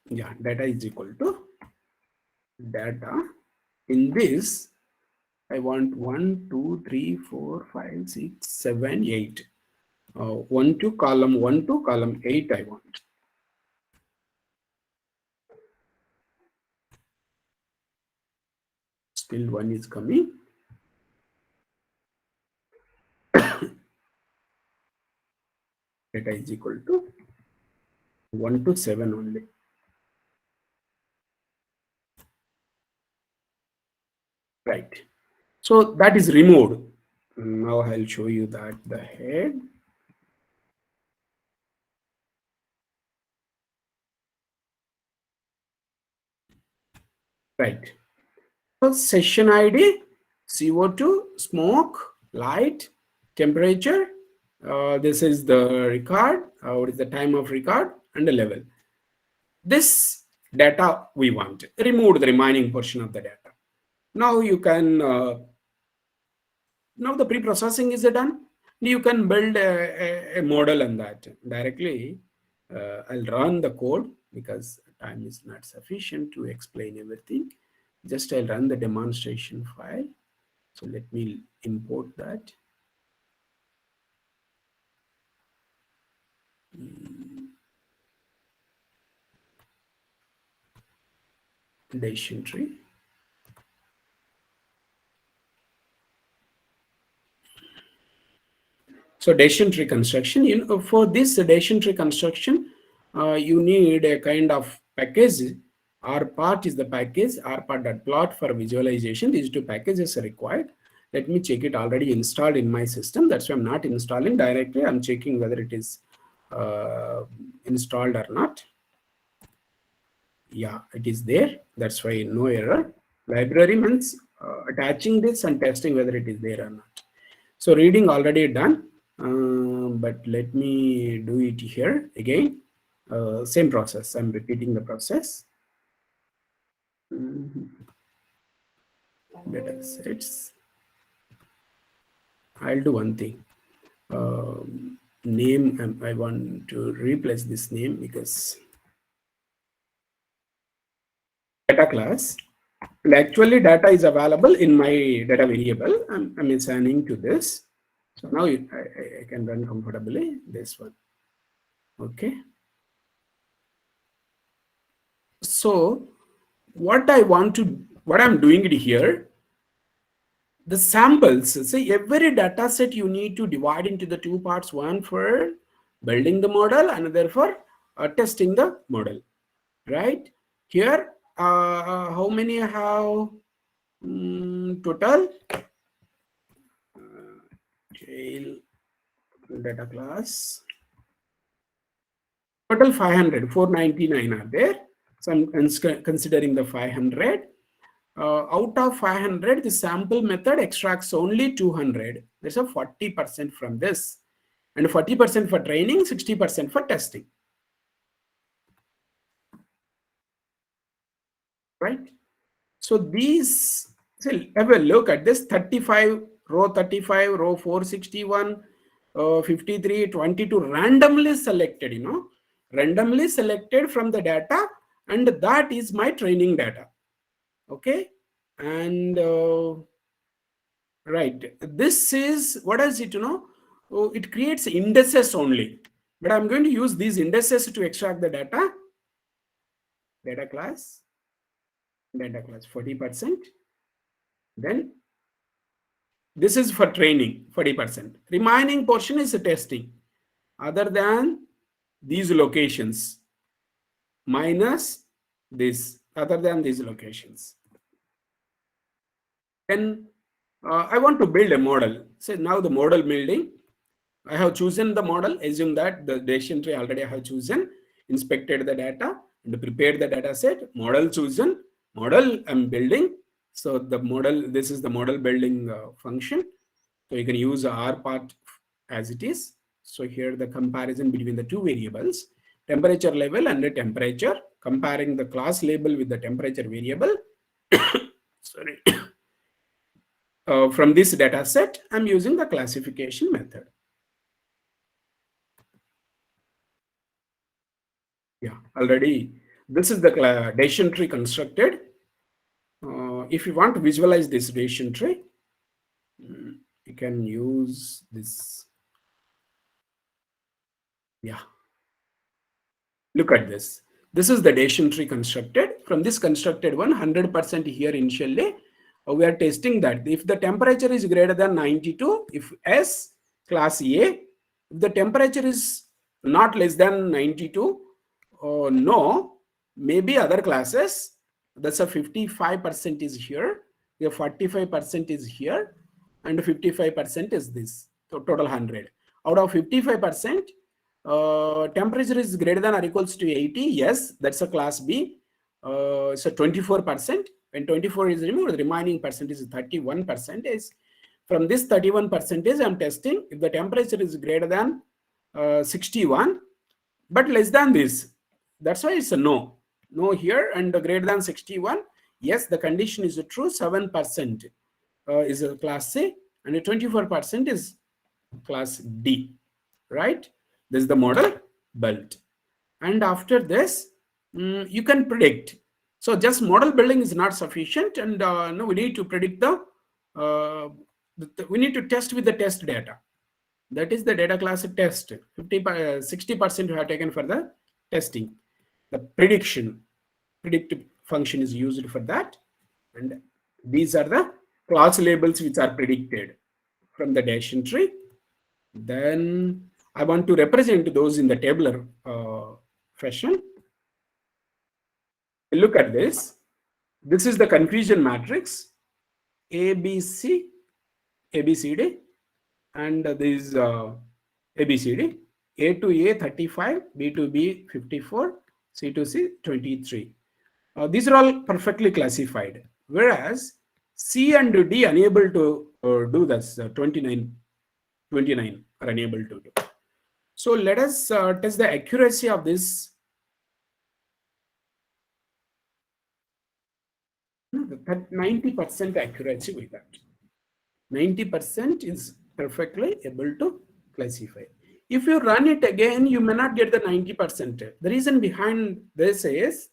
Yeah, data is equal to data. In this, I want 1, 2, 3, 4, 5, 6, 7, 8. 1 to column 1 to column 8 I want. Still one is coming. Data is equal to 1 to 7 only. Right. So that is removed. Now I'll show you that the head. Right. So session ID, CO2, smoke, light, temperature. This is the record. What is the time of record and the level. This data we want. Remove the remaining portion of the data. Now you can, now the pre-processing is done. You can build a model on that directly. I'll run the code because time is not sufficient to explain everything. Just I'll run the demonstration file. So let me import that. Decision tree. So decision tree construction, you know, for this decision tree construction, you need a kind of package. R part is the package, rpart.plot for visualization. These two packages are required. Let me check it already installed in my system. That's why I'm not installing directly. I'm checking whether it is installed or not. Yeah, it is there. That's why no error. Library means attaching this and testing whether it is there or not. So reading already done, but let me do it here again. Same process. I'm repeating the process. Data sets. I'll do one thing. Name, I want to replace this name because data class. And actually data is available in my data variable. I'm assigning to this. So now I can run comfortably this one. Okay. So what I'm doing it here, the samples, see every data set you need to divide into the two parts, one for building the model, another for testing the model, right? Here, how many I have total? Jail data class. Total 500, 499 are there. So I'm considering the 500. Out of 500, the sample method extracts only 200. There's a 40% from this. And 40% for training, 60% for testing. Right? So these, see, have a look at this 35, row 35, row 461, 53, 22, randomly selected, randomly selected from the data, and that is my training data. Okay. And right, this is, what is it, oh, it creates indices only, but I'm going to use these indices to extract the data. Data class 40%. Then this is for training 40%. Remaining portion is testing. Other than these locations, minus this, other than these locations. Then I want to build a model. So now the model building, I have chosen the model. Assume that the decision tree already I have chosen, inspected the data and prepared the data set. Model chosen, model I'm building. So the model, this is the model building function. So you can use R part as it is. So here the comparison between the two variables, temperature level and the temperature, comparing the class label with the temperature variable. Sorry. From this data set, I'm using the classification method. Yeah, already this is the decision tree constructed. If you want to visualize this decision tree, you can use this. Yeah. Look at this. This is the decision tree constructed. From this constructed one, 100% here initially, we are testing that if the temperature is greater than 92, if S, class A, if the temperature is not less than 92, no, maybe other classes, that's a 55% is here, the 45% is here, and 55% is this, so total 100. Out of 55%, temperature is greater than or equals to 80, yes, that's a class B. So 24%. When 24 is removed, the remaining percentage is 31%. From this 31%, I'm testing if the temperature is greater than 61, but less than this. That's why it's a no. No here, and greater than 61. Yes, the condition is true. 7% is a class C, and 24% is class D. Right? This is the model built. And after this, you can predict. So just model building is not sufficient, and no, we need to predict we need to test with the test data. That is the data class test. 60% we have taken for the testing. The predictive function is used for that, and these are the class labels which are predicted from the decision tree. Then I want to represent those in the tabular fashion. Look at this. This is the confusion matrix. A, B, C, ABCD, and this ABCD, A to A 35, B to B 54, C to C 23. These are all perfectly classified, whereas C and D unable to do this 29 are unable to do. So let us test the accuracy of this. That 90% accuracy with that. 90% is perfectly able to classify. If you run it again, you may not get the 90%. The reason behind this is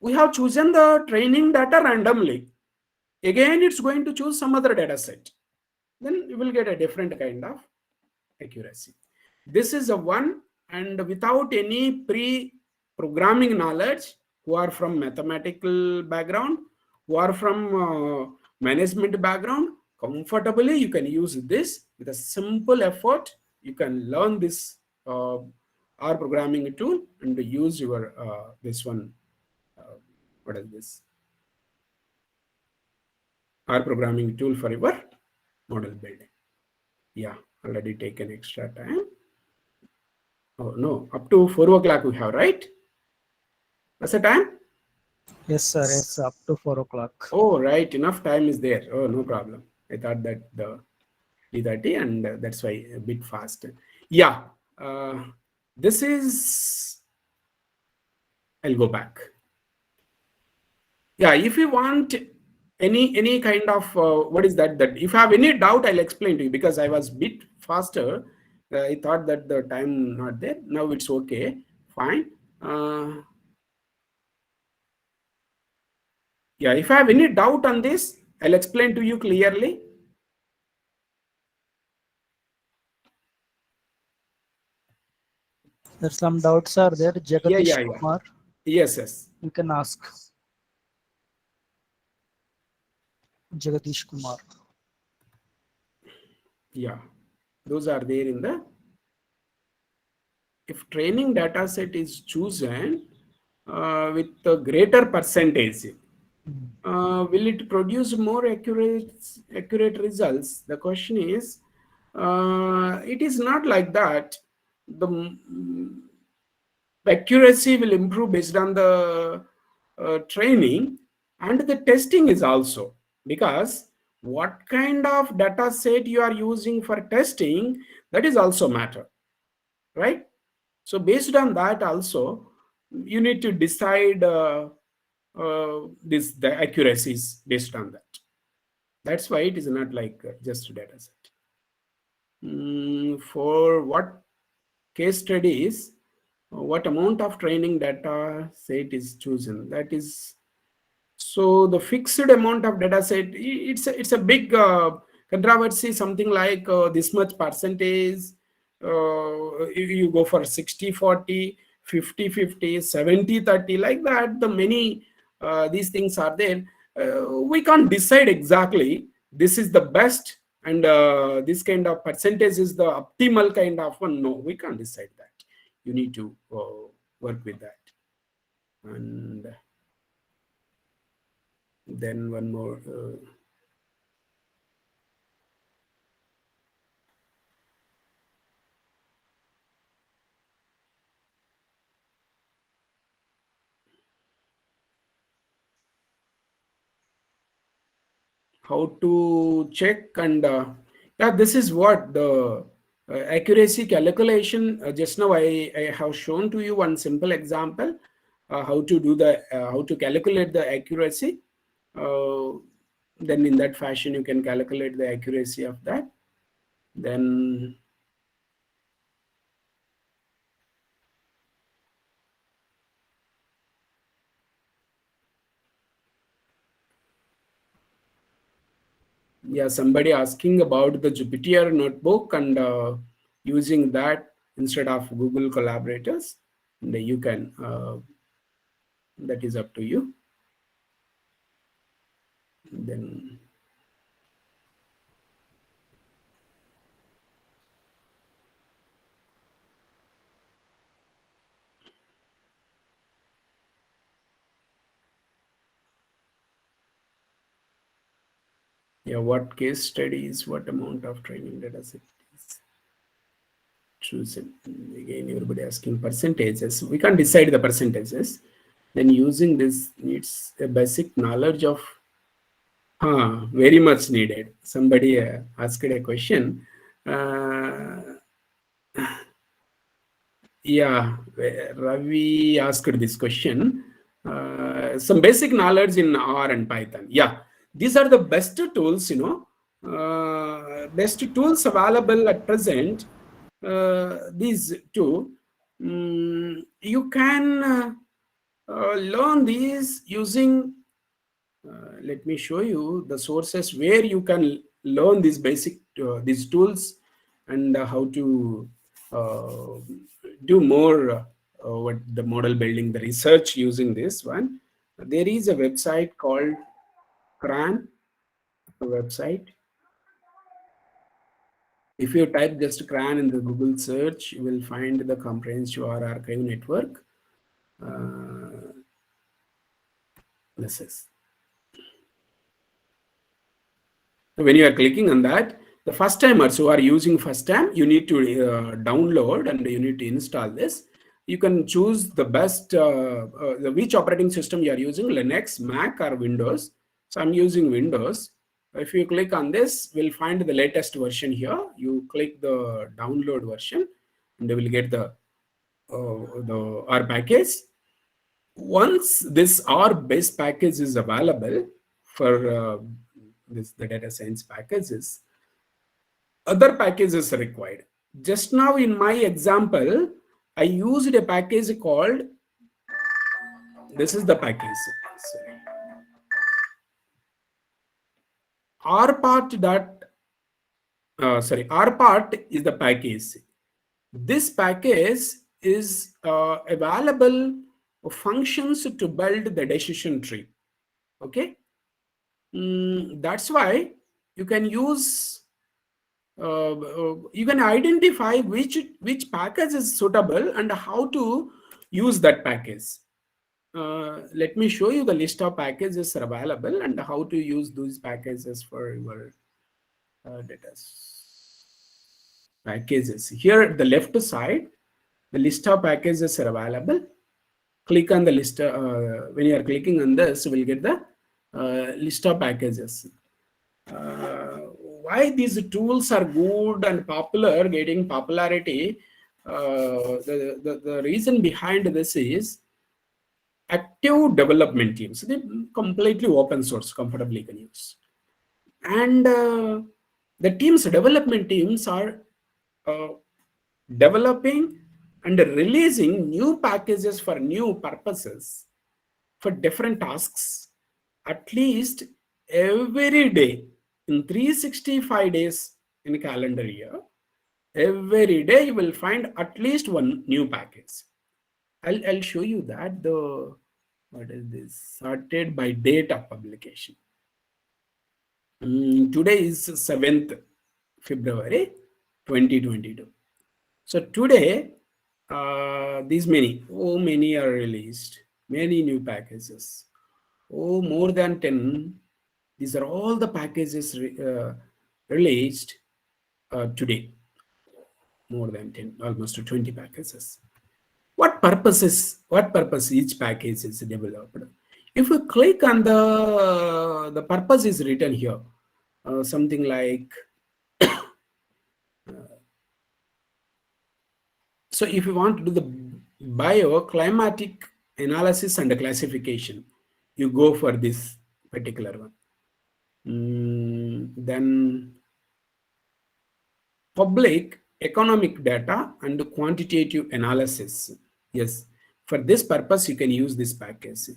we have chosen the training data randomly. Again, it's going to choose some other data set. Then you will get a different kind of accuracy. This is a one, and without any pre-programming knowledge, who are from mathematical background, who are from management background, comfortably you can use this with a simple effort. You can learn this R programming tool and use your this one. What is this? R programming tool for your model building. Yeah, already taken extra time. Oh no, up to 4 o'clock we have, right? What's the time? Yes, sir. It's up to 4 o'clock. Oh, right, enough time is there. Oh, no problem. I thought that the 3:30, and that's why a bit fast. Yeah, this is, I'll go back. Yeah, if you want any kind of what is that if you have any doubt, I'll explain to you, because I was bit faster. I thought that the time not there. Now it's okay, fine. Yeah, if I have any doubt on this, I'll explain to you clearly. There's some doubts are there. Yeah, Jagadish yeah, yeah. Kumar, Yes, yes. you can ask. Jagadish Kumar. Yeah, those are there in the. If training data set is chosen with a greater percentage, will it produce more accurate results? The question is, it is not like that. The accuracy will improve based on the training, and the testing is also, because what kind of data set you are using for testing, that is also matter, right? So based on that also, you need to decide the accuracies based on that. That's why it is not like just a data set. For what case studies, what amount of training data set is chosen, that is, so the fixed amount of data set, it's a big controversy, something like this much percentage. You go for 60-40, 50-50, 70-30, like that. The many these things are there. We can't decide exactly this is the best, and this kind of percentage is the optimal kind of one. No, we can't decide that. You need to work with that. And then one more. How to check, and yeah, this is what the accuracy calculation. Just now I have shown to you one simple example, how to do the how to calculate the accuracy. Then in that fashion you can calculate the accuracy of that. Then yeah, somebody asking about the Jupyter notebook, and using that instead of Google collaborators, and you can that is up to you. Then Yeah, what case studies, what amount of training data set is chosen. Again, everybody asking percentages. We can't decide the percentages. Then using this needs a basic knowledge of very much needed. Somebody asked a question. Yeah, Ravi asked this question. Some basic knowledge in R and Python. Yeah, these are the best tools, best tools available at present. These two, you can learn these using let me show you the sources where you can learn these basic these tools and how to uh, do more what the model building, the research using this one. There is a website called CRAN website. If you type just CRAN in the Google search, you will find the comprehensive R archive network. This is when you are clicking on that, the first timers who are using first time, you need to download and you need to install this. You can choose the best which operating system you are using, Linux, Mac, or Windows. So I'm using Windows. If you click on this, we'll find the latest version here. You click the download version and they will get the R package. Once this R base package is available for the data science packages, other packages are required. Just now in my example, I used a package called, this is the package. Sorry. rpart dot, rpart is the package. This package is available functions to build the decision tree. Okay. That's why you can use you can identify which package is suitable and how to use that package. Let me show you the list of packages are available and how to use those packages for your data packages. Here at the left side, the list of packages are available. Click on the list. When you are clicking on this, you will get the list of packages. Why these tools are good and popular, getting popularity, the reason behind this is active development teams. They completely open source, comfortably can use. And the teams, development teams are uh, developing and releasing new packages for new purposes for different tasks at least every day in 365 days in a calendar year. Every day you will find at least one new package. I'll show you that the what is this sorted by date of publication. Today is 7th February 2022. So today these many are released, many new packages. More than 10. These are all the packages released today. More than 10, almost 20 packages. What purpose each package is developed? If you click on the purpose is written here, something like, so if you want to do the bioclimatic analysis and classification, you go for this particular one. Then public economic data and quantitative analysis. Yes, for this purpose, you can use this package.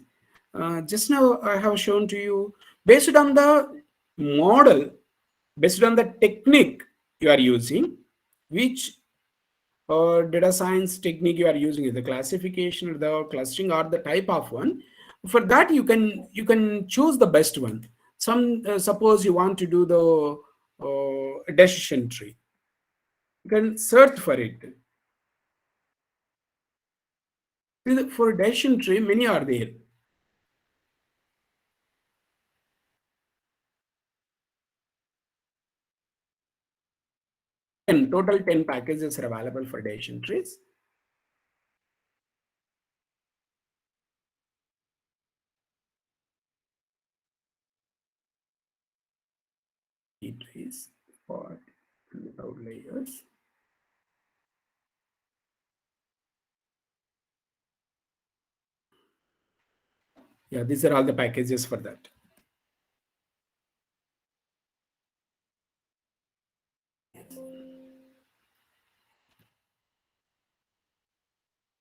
Just now, I have shown to you, based on the model, based on the technique you are using, which data science technique you are using, the classification or the clustering or the type of one. For that, you can choose the best one. Suppose you want to do the decision tree, you can search for it. For decision tree, many are there. And total 10 packages are available for decision trees. Trees for without layers. Yeah, these are all the packages for that.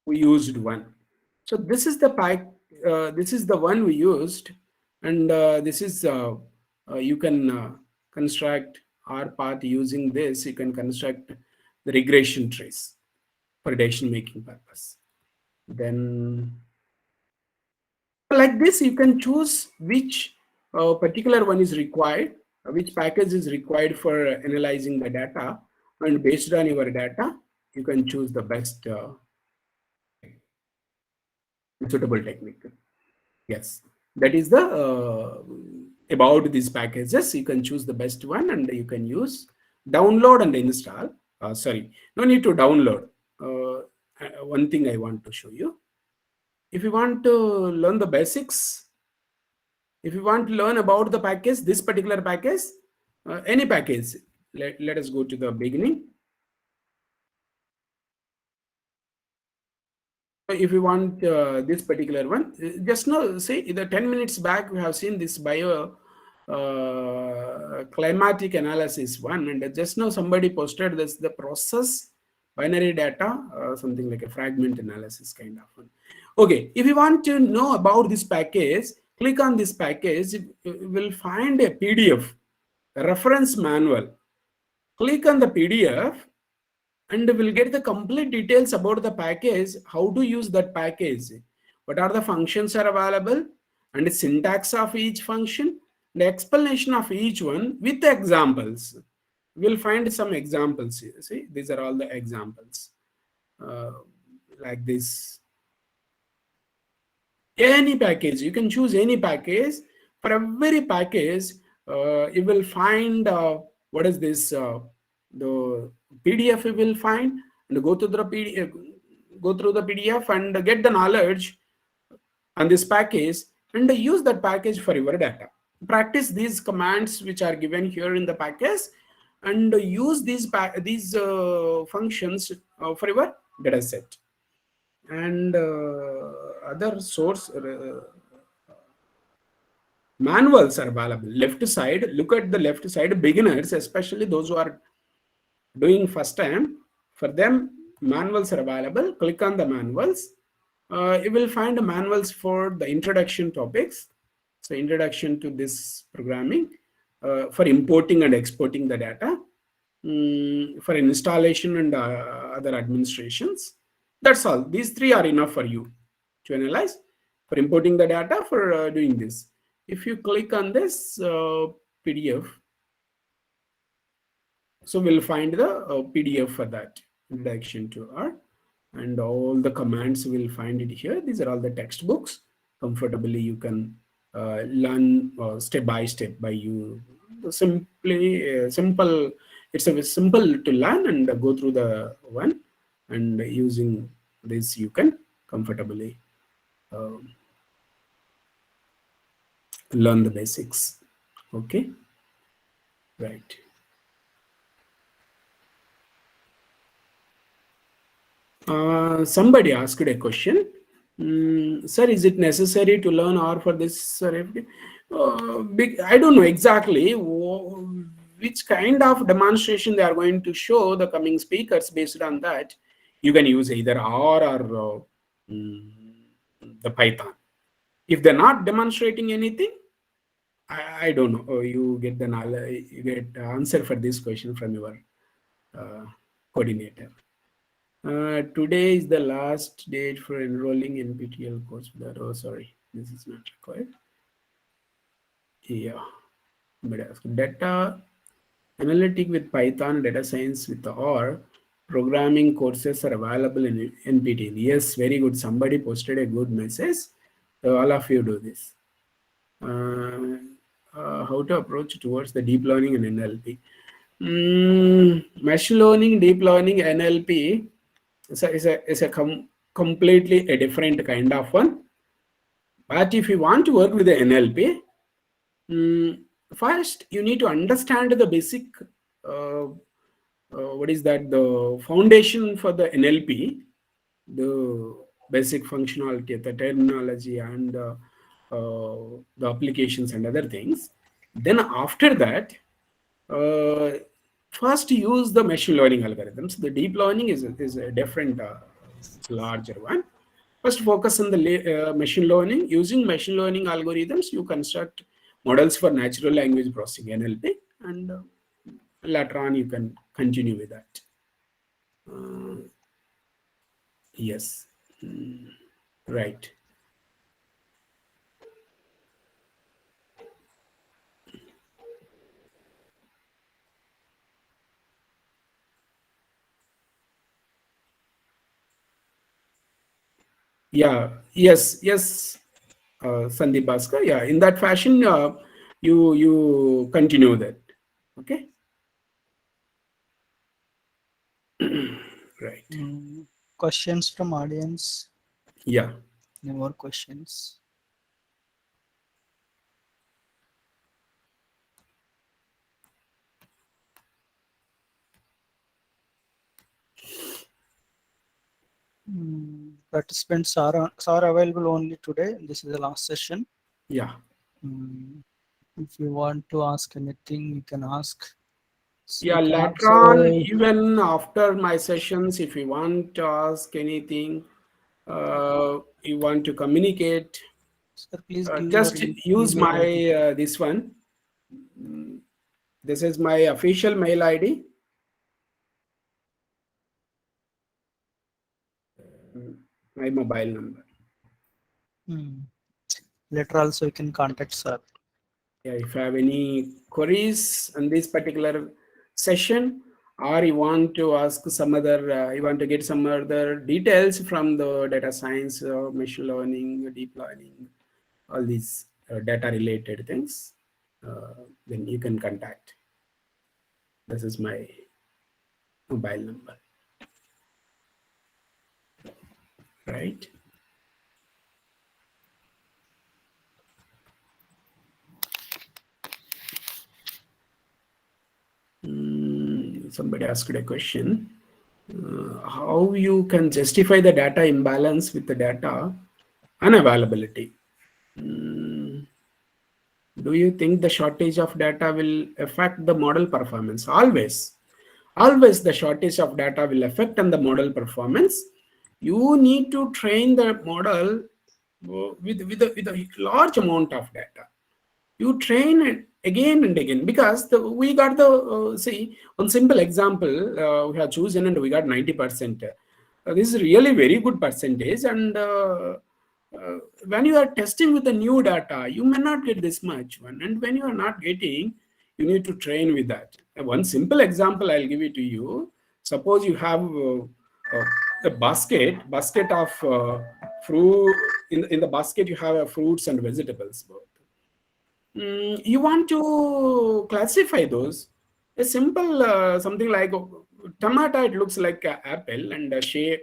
We used one. So this is the pack. This is the one we used, and this is you can construct our path using this. You can construct the regression trace for decision making purpose. Then, like this, you can choose which particular one is required, which package is required for analyzing the data, and based on your data, you can choose the best suitable technique. Yes, that is the about these packages. You can choose the best one, and you can use download and install. Sorry, no need to download. One thing I want to show you. If you want to learn the basics, if you want to learn about the package, this particular package, any package, let us go to the beginning. If you want this particular one, just now, say the 10 minutes back, we have seen this bio climatic analysis one, and just now somebody posted this, the process binary data, something like a fragment analysis kind of one. Okay, if you want to know about this package, click on this package. You will find a PDF, a reference manual. Click on the PDF, and we'll get the complete details about the package, how to use that package, what are the functions are available, and the syntax of each function, the explanation of each one with examples. We'll find some examples here. See, these are all the examples, uh, like this. Any package, you can choose any package. For every package, you will find what is this, the PDF you will find, and go through the PDF, and get the knowledge on this package, and use that package for your data. Practice these commands which are given here in the package, and use these functions for your data set. And other source manuals are available. Left side, look at the left side. Beginners, especially those who are doing first time, for them manuals are available. Click on the manuals. You will find manuals for the introduction topics. So introduction to this programming, for importing and exporting the data, for installation and other administrations. That's all. These three are enough for you to analyze, for importing the data, for doing this. If you click on this PDF, so we'll find the PDF for that, introduction to R, and all the commands will find it here. These are all the textbooks. Comfortably, you can learn step by step by you. Simply simple. It's a simple to learn and go through the one, and using this you can comfortably learn the basics. Okay, right. Somebody asked a question. Sir, is it necessary to learn R for this, sir? I don't know exactly which kind of demonstration they are going to show the coming speakers. Based on that, you can use either R or the Python. If they're not demonstrating anything, I don't know. You get the answer for this question from your coordinator. Today is the last date for enrolling in PTL course. Oh, sorry, this is not required. Yeah, but data analytic with Python, data science with R, programming courses are available in NPTEL. Yes, very good. Somebody posted a good message. So all of you do this. How to approach towards the deep learning and NLP. Machine learning, deep learning, NLP is a completely a different kind of one. But if you want to work with the NLP, first you need to understand the basic, what is that, the foundation for the NLP, the basic functionality, the terminology, and the applications and other things. Then after that, uh, first use the machine learning algorithms. The deep learning is a different, larger one. First focus on the machine learning. Using machine learning algorithms, you construct models for natural language processing, NLP, and later on you can continue with that. Yes. Right. Yeah. Yes. Sandeep Bhaskar. Yeah. In that fashion, you continue that. Okay. Right. Questions from audience? Yeah. Any more questions? Participants are available only today. This is the last session. Yeah. If you want to ask anything, you can ask. So Yeah. you can Later on, also, even after my sessions, if you want to ask anything, you want to communicate, sir, please give your just use email my ID. this one. This is my official mail ID. My mobile number. Later also you can contact sir. Yeah, if you have any queries on this particular session, or you want to ask some other, you want to get some other details from the data science, machine learning, deep learning, all these data related things, then you can contact. This is my mobile number. Right. Somebody asked a question. How you can justify the data imbalance with the data unavailability? Do you think the shortage of data will affect the model performance? Always the shortage of data will affect on the model performance. You need to train the model with a large amount of data. You train it again and again, because we got the, see, one simple example, we have chosen and we got 90%. This is really very good percentage, and when you are testing with the new data, you may not get this much one, and when you are not getting, you need to train with that. One simple example I'll give it to you. Suppose you have a basket of fruit. In the basket you have fruits and vegetables both. You want to classify those. A simple, something like tomato, it looks like an apple, and a shape,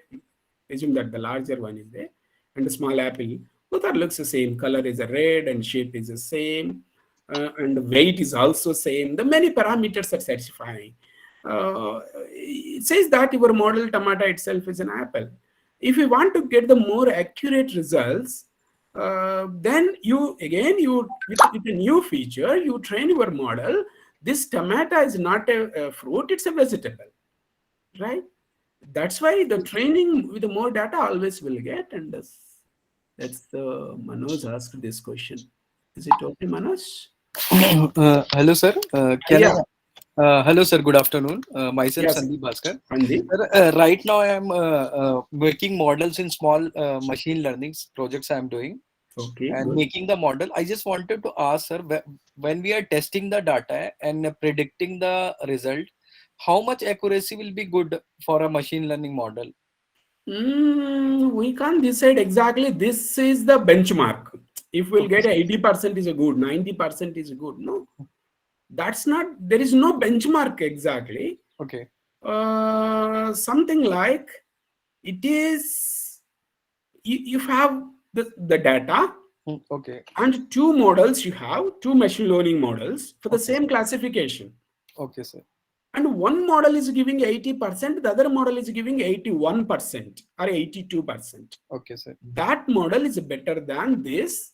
assume that the larger one is there, and the small apple, both are looks the same. Color is a red and shape is the same, and the weight is also same. The many parameters are satisfying. It says that your model tomato itself is an apple. If you want to get the more accurate results, then you with a new feature, you train your model. This tomato is not a fruit, it's a vegetable, right? That's why the training with the more data always will get. And that's the Manoj asked this question. Is it okay, Manoj? Hello, sir. Can I? Yeah. Hello, sir. Good afternoon. Myself, Yes, Sandeep Bhaskar. Andy. Sir, right now, I am making models in small machine learning projects I am doing Okay, and good. making the model. I just wanted to ask, sir, when we are testing the data and predicting the result, how much accuracy will be good for a machine learning model? We can't decide exactly. This is the benchmark. If we'll Okay, get sir. 80% is a good, 90% is good. No, That's not, there is no benchmark exactly. Okay. Something like it is, you have the data Okay. and two models, you have two machine learning models for the Okay, same sir. classification. Okay, sir. And one model is giving 80%, the other model is giving 81% or 82%. Okay, sir. That model is better than this,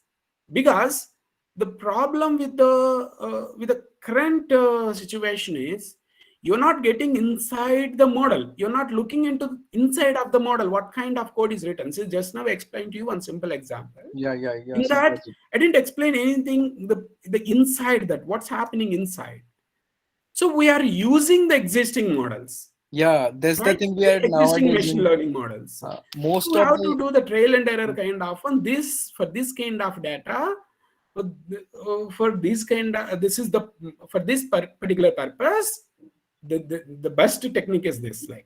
because the problem with the current situation is you're not getting inside the model. You're not looking into inside of the model, what kind of code is written. So just now I explained to you one simple example. Yeah, In sir. that, Got it. I didn't explain anything, the inside, that what's happening inside. So we are using the existing models, Yeah, that's the right? thing we The are existing nowadays machine doing. learning models. So Most we of have to the do the trail and error kind of on this, for this kind of data. For this kind of, this is the, for this particular purpose, the best technique is this, like.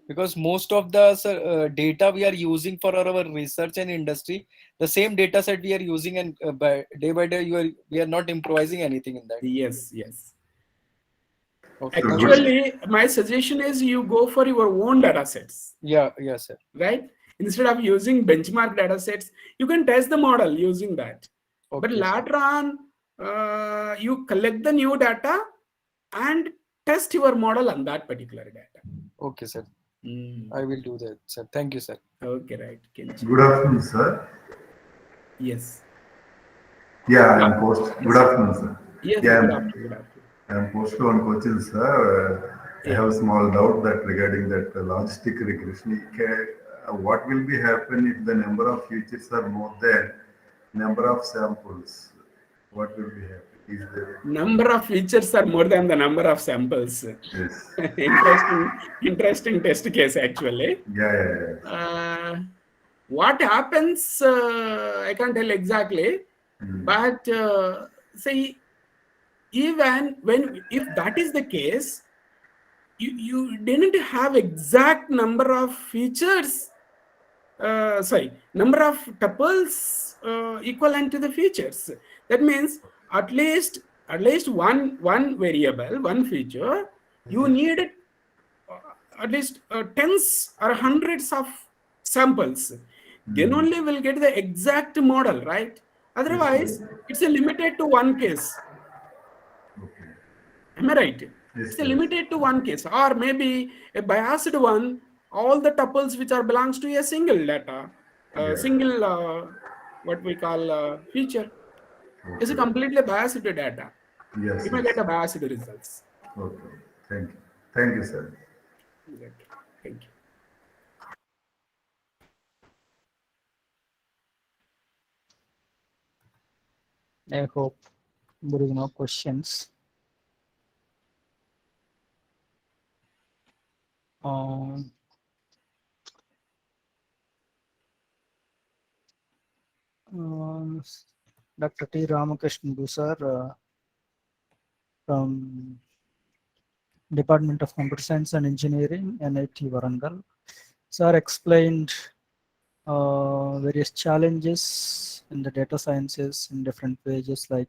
because most of the sir, data we are using for our research and industry, the same data set we are using, and by day we are not improvising anything in that. Yes, yes. Okay, So thank you, sir. good. Actually, my suggestion is you go for your own data sets, Yeah, sir. right? Instead of using benchmark data sets, you can test the model using that. But Okay, sir. later on, you collect the new data and test your model on that particular data. Okay, sir. Mm. I will do that, sir. Thank you, sir. Okay, right, Kenji. Good afternoon, sir. Yes. Yeah, Yeah. I'm post. Good Yes. afternoon, sir. Yes. Yeah, Good afternoon. Good afternoon. I'm posted on coaching, sir. I Yeah. have a small doubt that regarding that logistic regression. What will be happen if the number of features are more than number of samples? What will be happen? Is there? Number of features are more than the number of samples. Yes. Interesting test case, actually. Yeah. Uh, what happens, I can't tell exactly, Mm. but see, even when, if that is the case, you didn't have exact number of features, number of tuples equivalent to the features. That means at least one variable, one feature, you need at least tens or hundreds of samples. Then Mm. only will get the exact model, right? Yes, Otherwise, sir. it's a limited to one case. Okay. Am I right? Yes, It's a yes. limited to one case, or maybe a biased one. All the tuples which are belongs to a single data, Yeah. single what we call feature, is a Okay. completely biased data. Yes, You may yes. get a biased results. Okay. Thank you. Thank you, sir. Okay. Thank you. I hope there is no questions. Um, um, Dr. T. Ramakrishnan sir, from Department of Computer Science and Engineering, NIT Warangal. Sir explained various challenges in the data sciences in different pages, like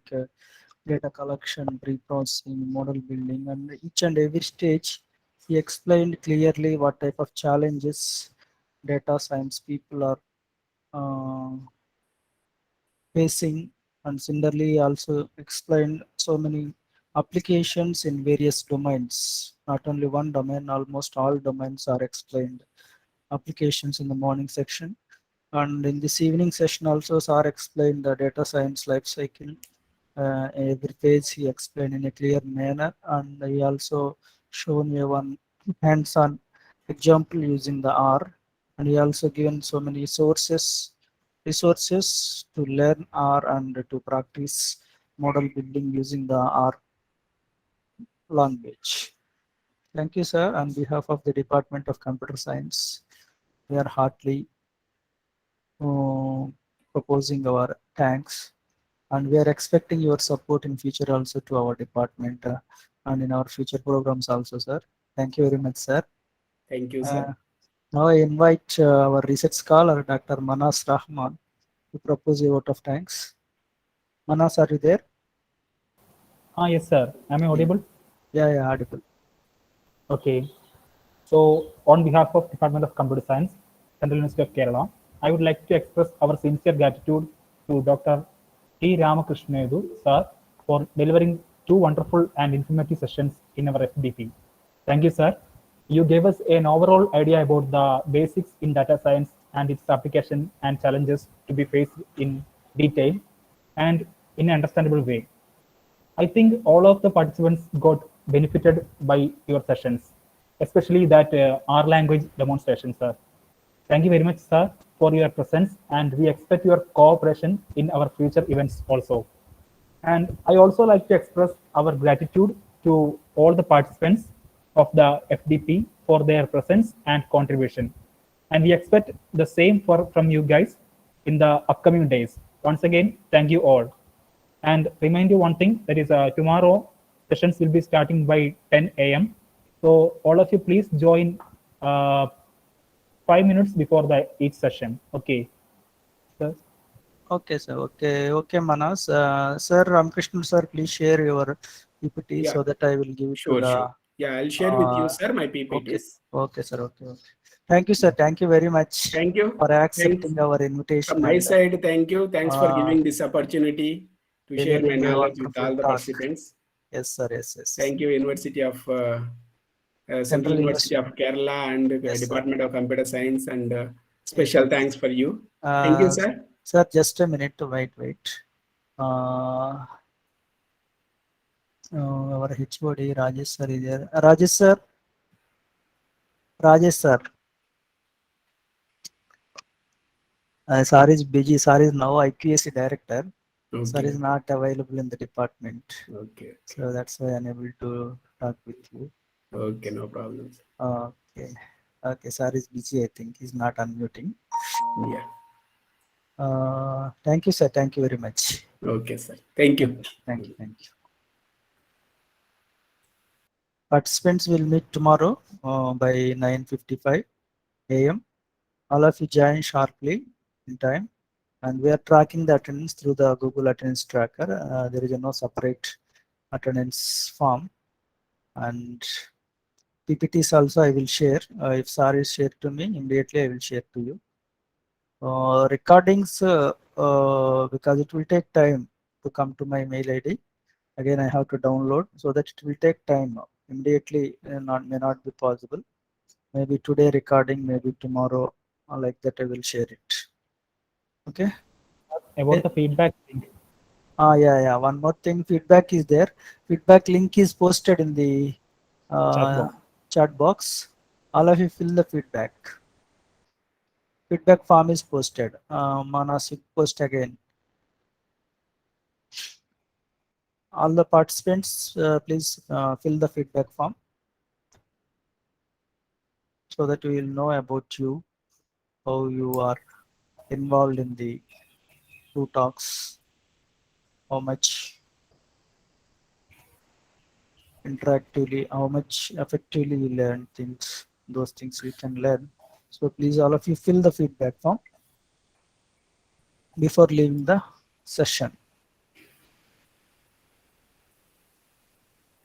data collection, pre-processing, model building, and each and every stage he explained clearly what type of challenges data science people are uh, facing, and similarly he also explained so many applications in various domains, not only one domain, almost all domains are explained applications in the morning section. And in this evening session also, Sir explained the data science life cycle. Every page he explained in a clear manner, and he also shown you one hands-on example using the R, and he also given so many resources to learn R and to practice model building using the R language. Thank you, sir. On behalf of the Department of Computer Science, we are heartily uh, proposing our thanks, and we are expecting your support in future also to our department and in our future programs also, sir. Thank you very much, sir. Thank you, sir. Uh, Now I invite our research scholar, Dr. Manas Rahman, to propose a vote of thanks. Manas, are you there? Yes, sir. Am I Yeah, audible? yeah, audible. Okay. So, on behalf of Department of Computer Science, Central University of Kerala, I would like to express our sincere gratitude to Dr. T. Ramakrishnedu, sir, for delivering two wonderful and informative sessions in our FDP. Thank you, sir. You gave us an overall idea about the basics in data science and its application and challenges to be faced in detail and in an understandable way. I think all of the participants got benefited by your sessions, especially that R language demonstration, sir. Thank you very much, sir, for your presence, and we expect your cooperation in our future events also. And I also like to express our gratitude to all the participants of the FDP for their presence and contribution. And we expect the same from you guys in the upcoming days. Once again, thank you all. And remind you one thing, that is tomorrow sessions will be starting by 10 a.m. So all of you please join uh, 5 minutes before the each session. Okay. Sir. Okay, sir. Okay, Manas. Sir Ramkrishnan, sir, please share your PPT Yeah, so that I will give it to sure, the. sure. Yeah, I'll share with you, sir, my Okay, PPTs. okay, sir. Okay. Thank you, sir. Thank you very much Thank you. for Thanks. accepting our From invitation my and side, thank you. Thanks for uh, giving this opportunity to share my delivering a knowledge with wonderful all the talk. participants. Yes, sir. Yes. Thank you, University of Central Central University University. of Kerala and Yes, sir. Department of Computer Science, and Yes, special sir. thanks for you. Thank you, sir. Sir, just a minute to wait. Uh, our HOD Rajesh sir is there. Rajesh sir. Sir is busy. Sir is now IQAC director. Sir Okay. is not available in the department. Okay. So that's why I'm unable to talk with you. Okay, no problem. Okay. Okay, sir is busy, I think. He's not unmuting. Yeah. Thank you, sir. Thank you very much. Okay, sir. Thank you. Thank you. Participants will meet tomorrow by 9:55 a.m. All of you join sharply in time. And we are tracking the attendance through the Google Attendance Tracker. There is no separate attendance form. And PPTs also I will share. If SAR is shared to me, immediately I will share to you. Recordings, because it will take time to come to my mail ID. Again, I have to download, so that it will take time. Immediately may not be possible. Maybe today recording, maybe tomorrow, like that I will share it. Okay. About the feedback link. Yeah. One more thing, feedback is there. Feedback link is posted in the chat box. All of you fill the feedback. Feedback form is posted. Manas, you post again. All the participants, please fill the feedback form so that we will know about you, how you are involved in the two talks, how much interactively, how much effectively you learn things, those things we can learn. So please, all of you fill the feedback form before leaving the session.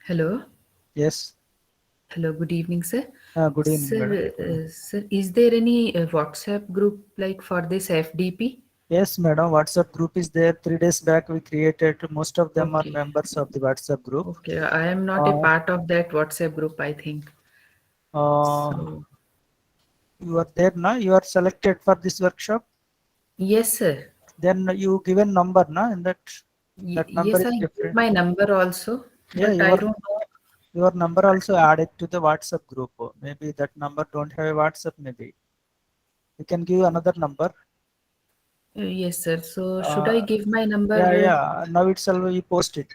Hello. Yes. Hello. Good evening, sir. Good evening, madam. Sir, is there any WhatsApp group like for this FDP? Yes, madam. WhatsApp group is there. 3 days back we created. Most of them are Okay. members of the WhatsApp group. Okay, I am not a part of that WhatsApp group, I think. So, You are there now. You are selected for this workshop. yes, sir. Then you given number na in that number Yes, is I give different. my number also, Yeah, but I don't know. your number also added to the WhatsApp group. Maybe that number don't have a WhatsApp. Maybe you can give another number. Yes, sir. So, should I give my number? Yeah. Now itself you post it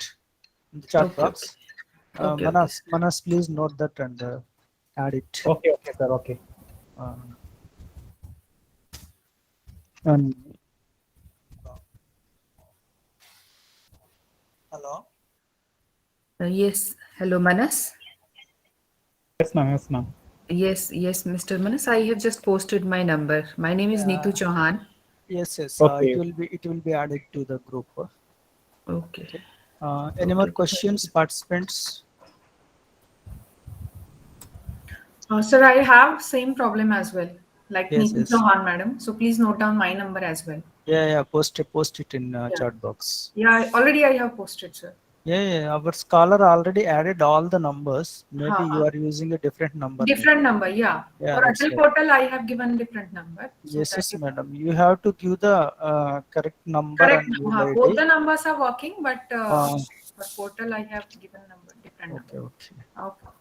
in the chat Okay, box. okay. Manas, please note that and add it. Okay, sir. Okay. And hello. Yes. Hello, Manas. Yes, ma'am. Yes, ma'am. Yes, Mr. Manas. I have just posted my number. My name is Neetu Chauhan. Yes. Okay. It will be added to the group. Okay. Okay. Any more Okay. questions, participants? Sir, I have same problem as well, like Yes, Neeti yes. Chauhan, madam. So please note down my number as well. Yeah, post it in Yeah. chat box. Yeah, already I have posted, sir. Yeah, our scholar already added all the numbers. Maybe you Ha. are using a different number. Different Maybe. number, yeah. Yeah, For that's Atal right. portal, I have given different number. So Yes, that yes, is madam. You have to give the correct number correct. and email Both ID. the numbers are working, but Uh, for portal, I have given number different okay, number. okay. Okay.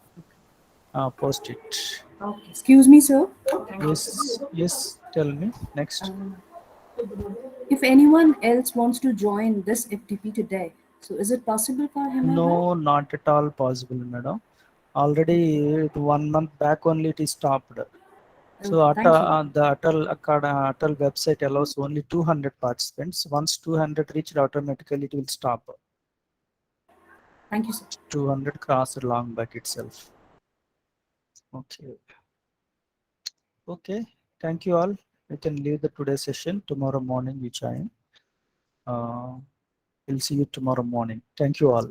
Post it. Okay. Excuse me, sir. Thank you, sir. Yes. Tell me next. If anyone else wants to join this FTP today, so is it possible for him or her? No, not at all possible, madam. Already 1 month back only it is stopped. So Okay, thank you. the Atal website allows only 200 participants. Once 200 reached, automatically it will stop. Thank you, sir. 200 crossed long back itself. Okay. Okay. Thank you all. We can leave the today's session. Tomorrow morning we join. We'll see you tomorrow morning. Thank you all.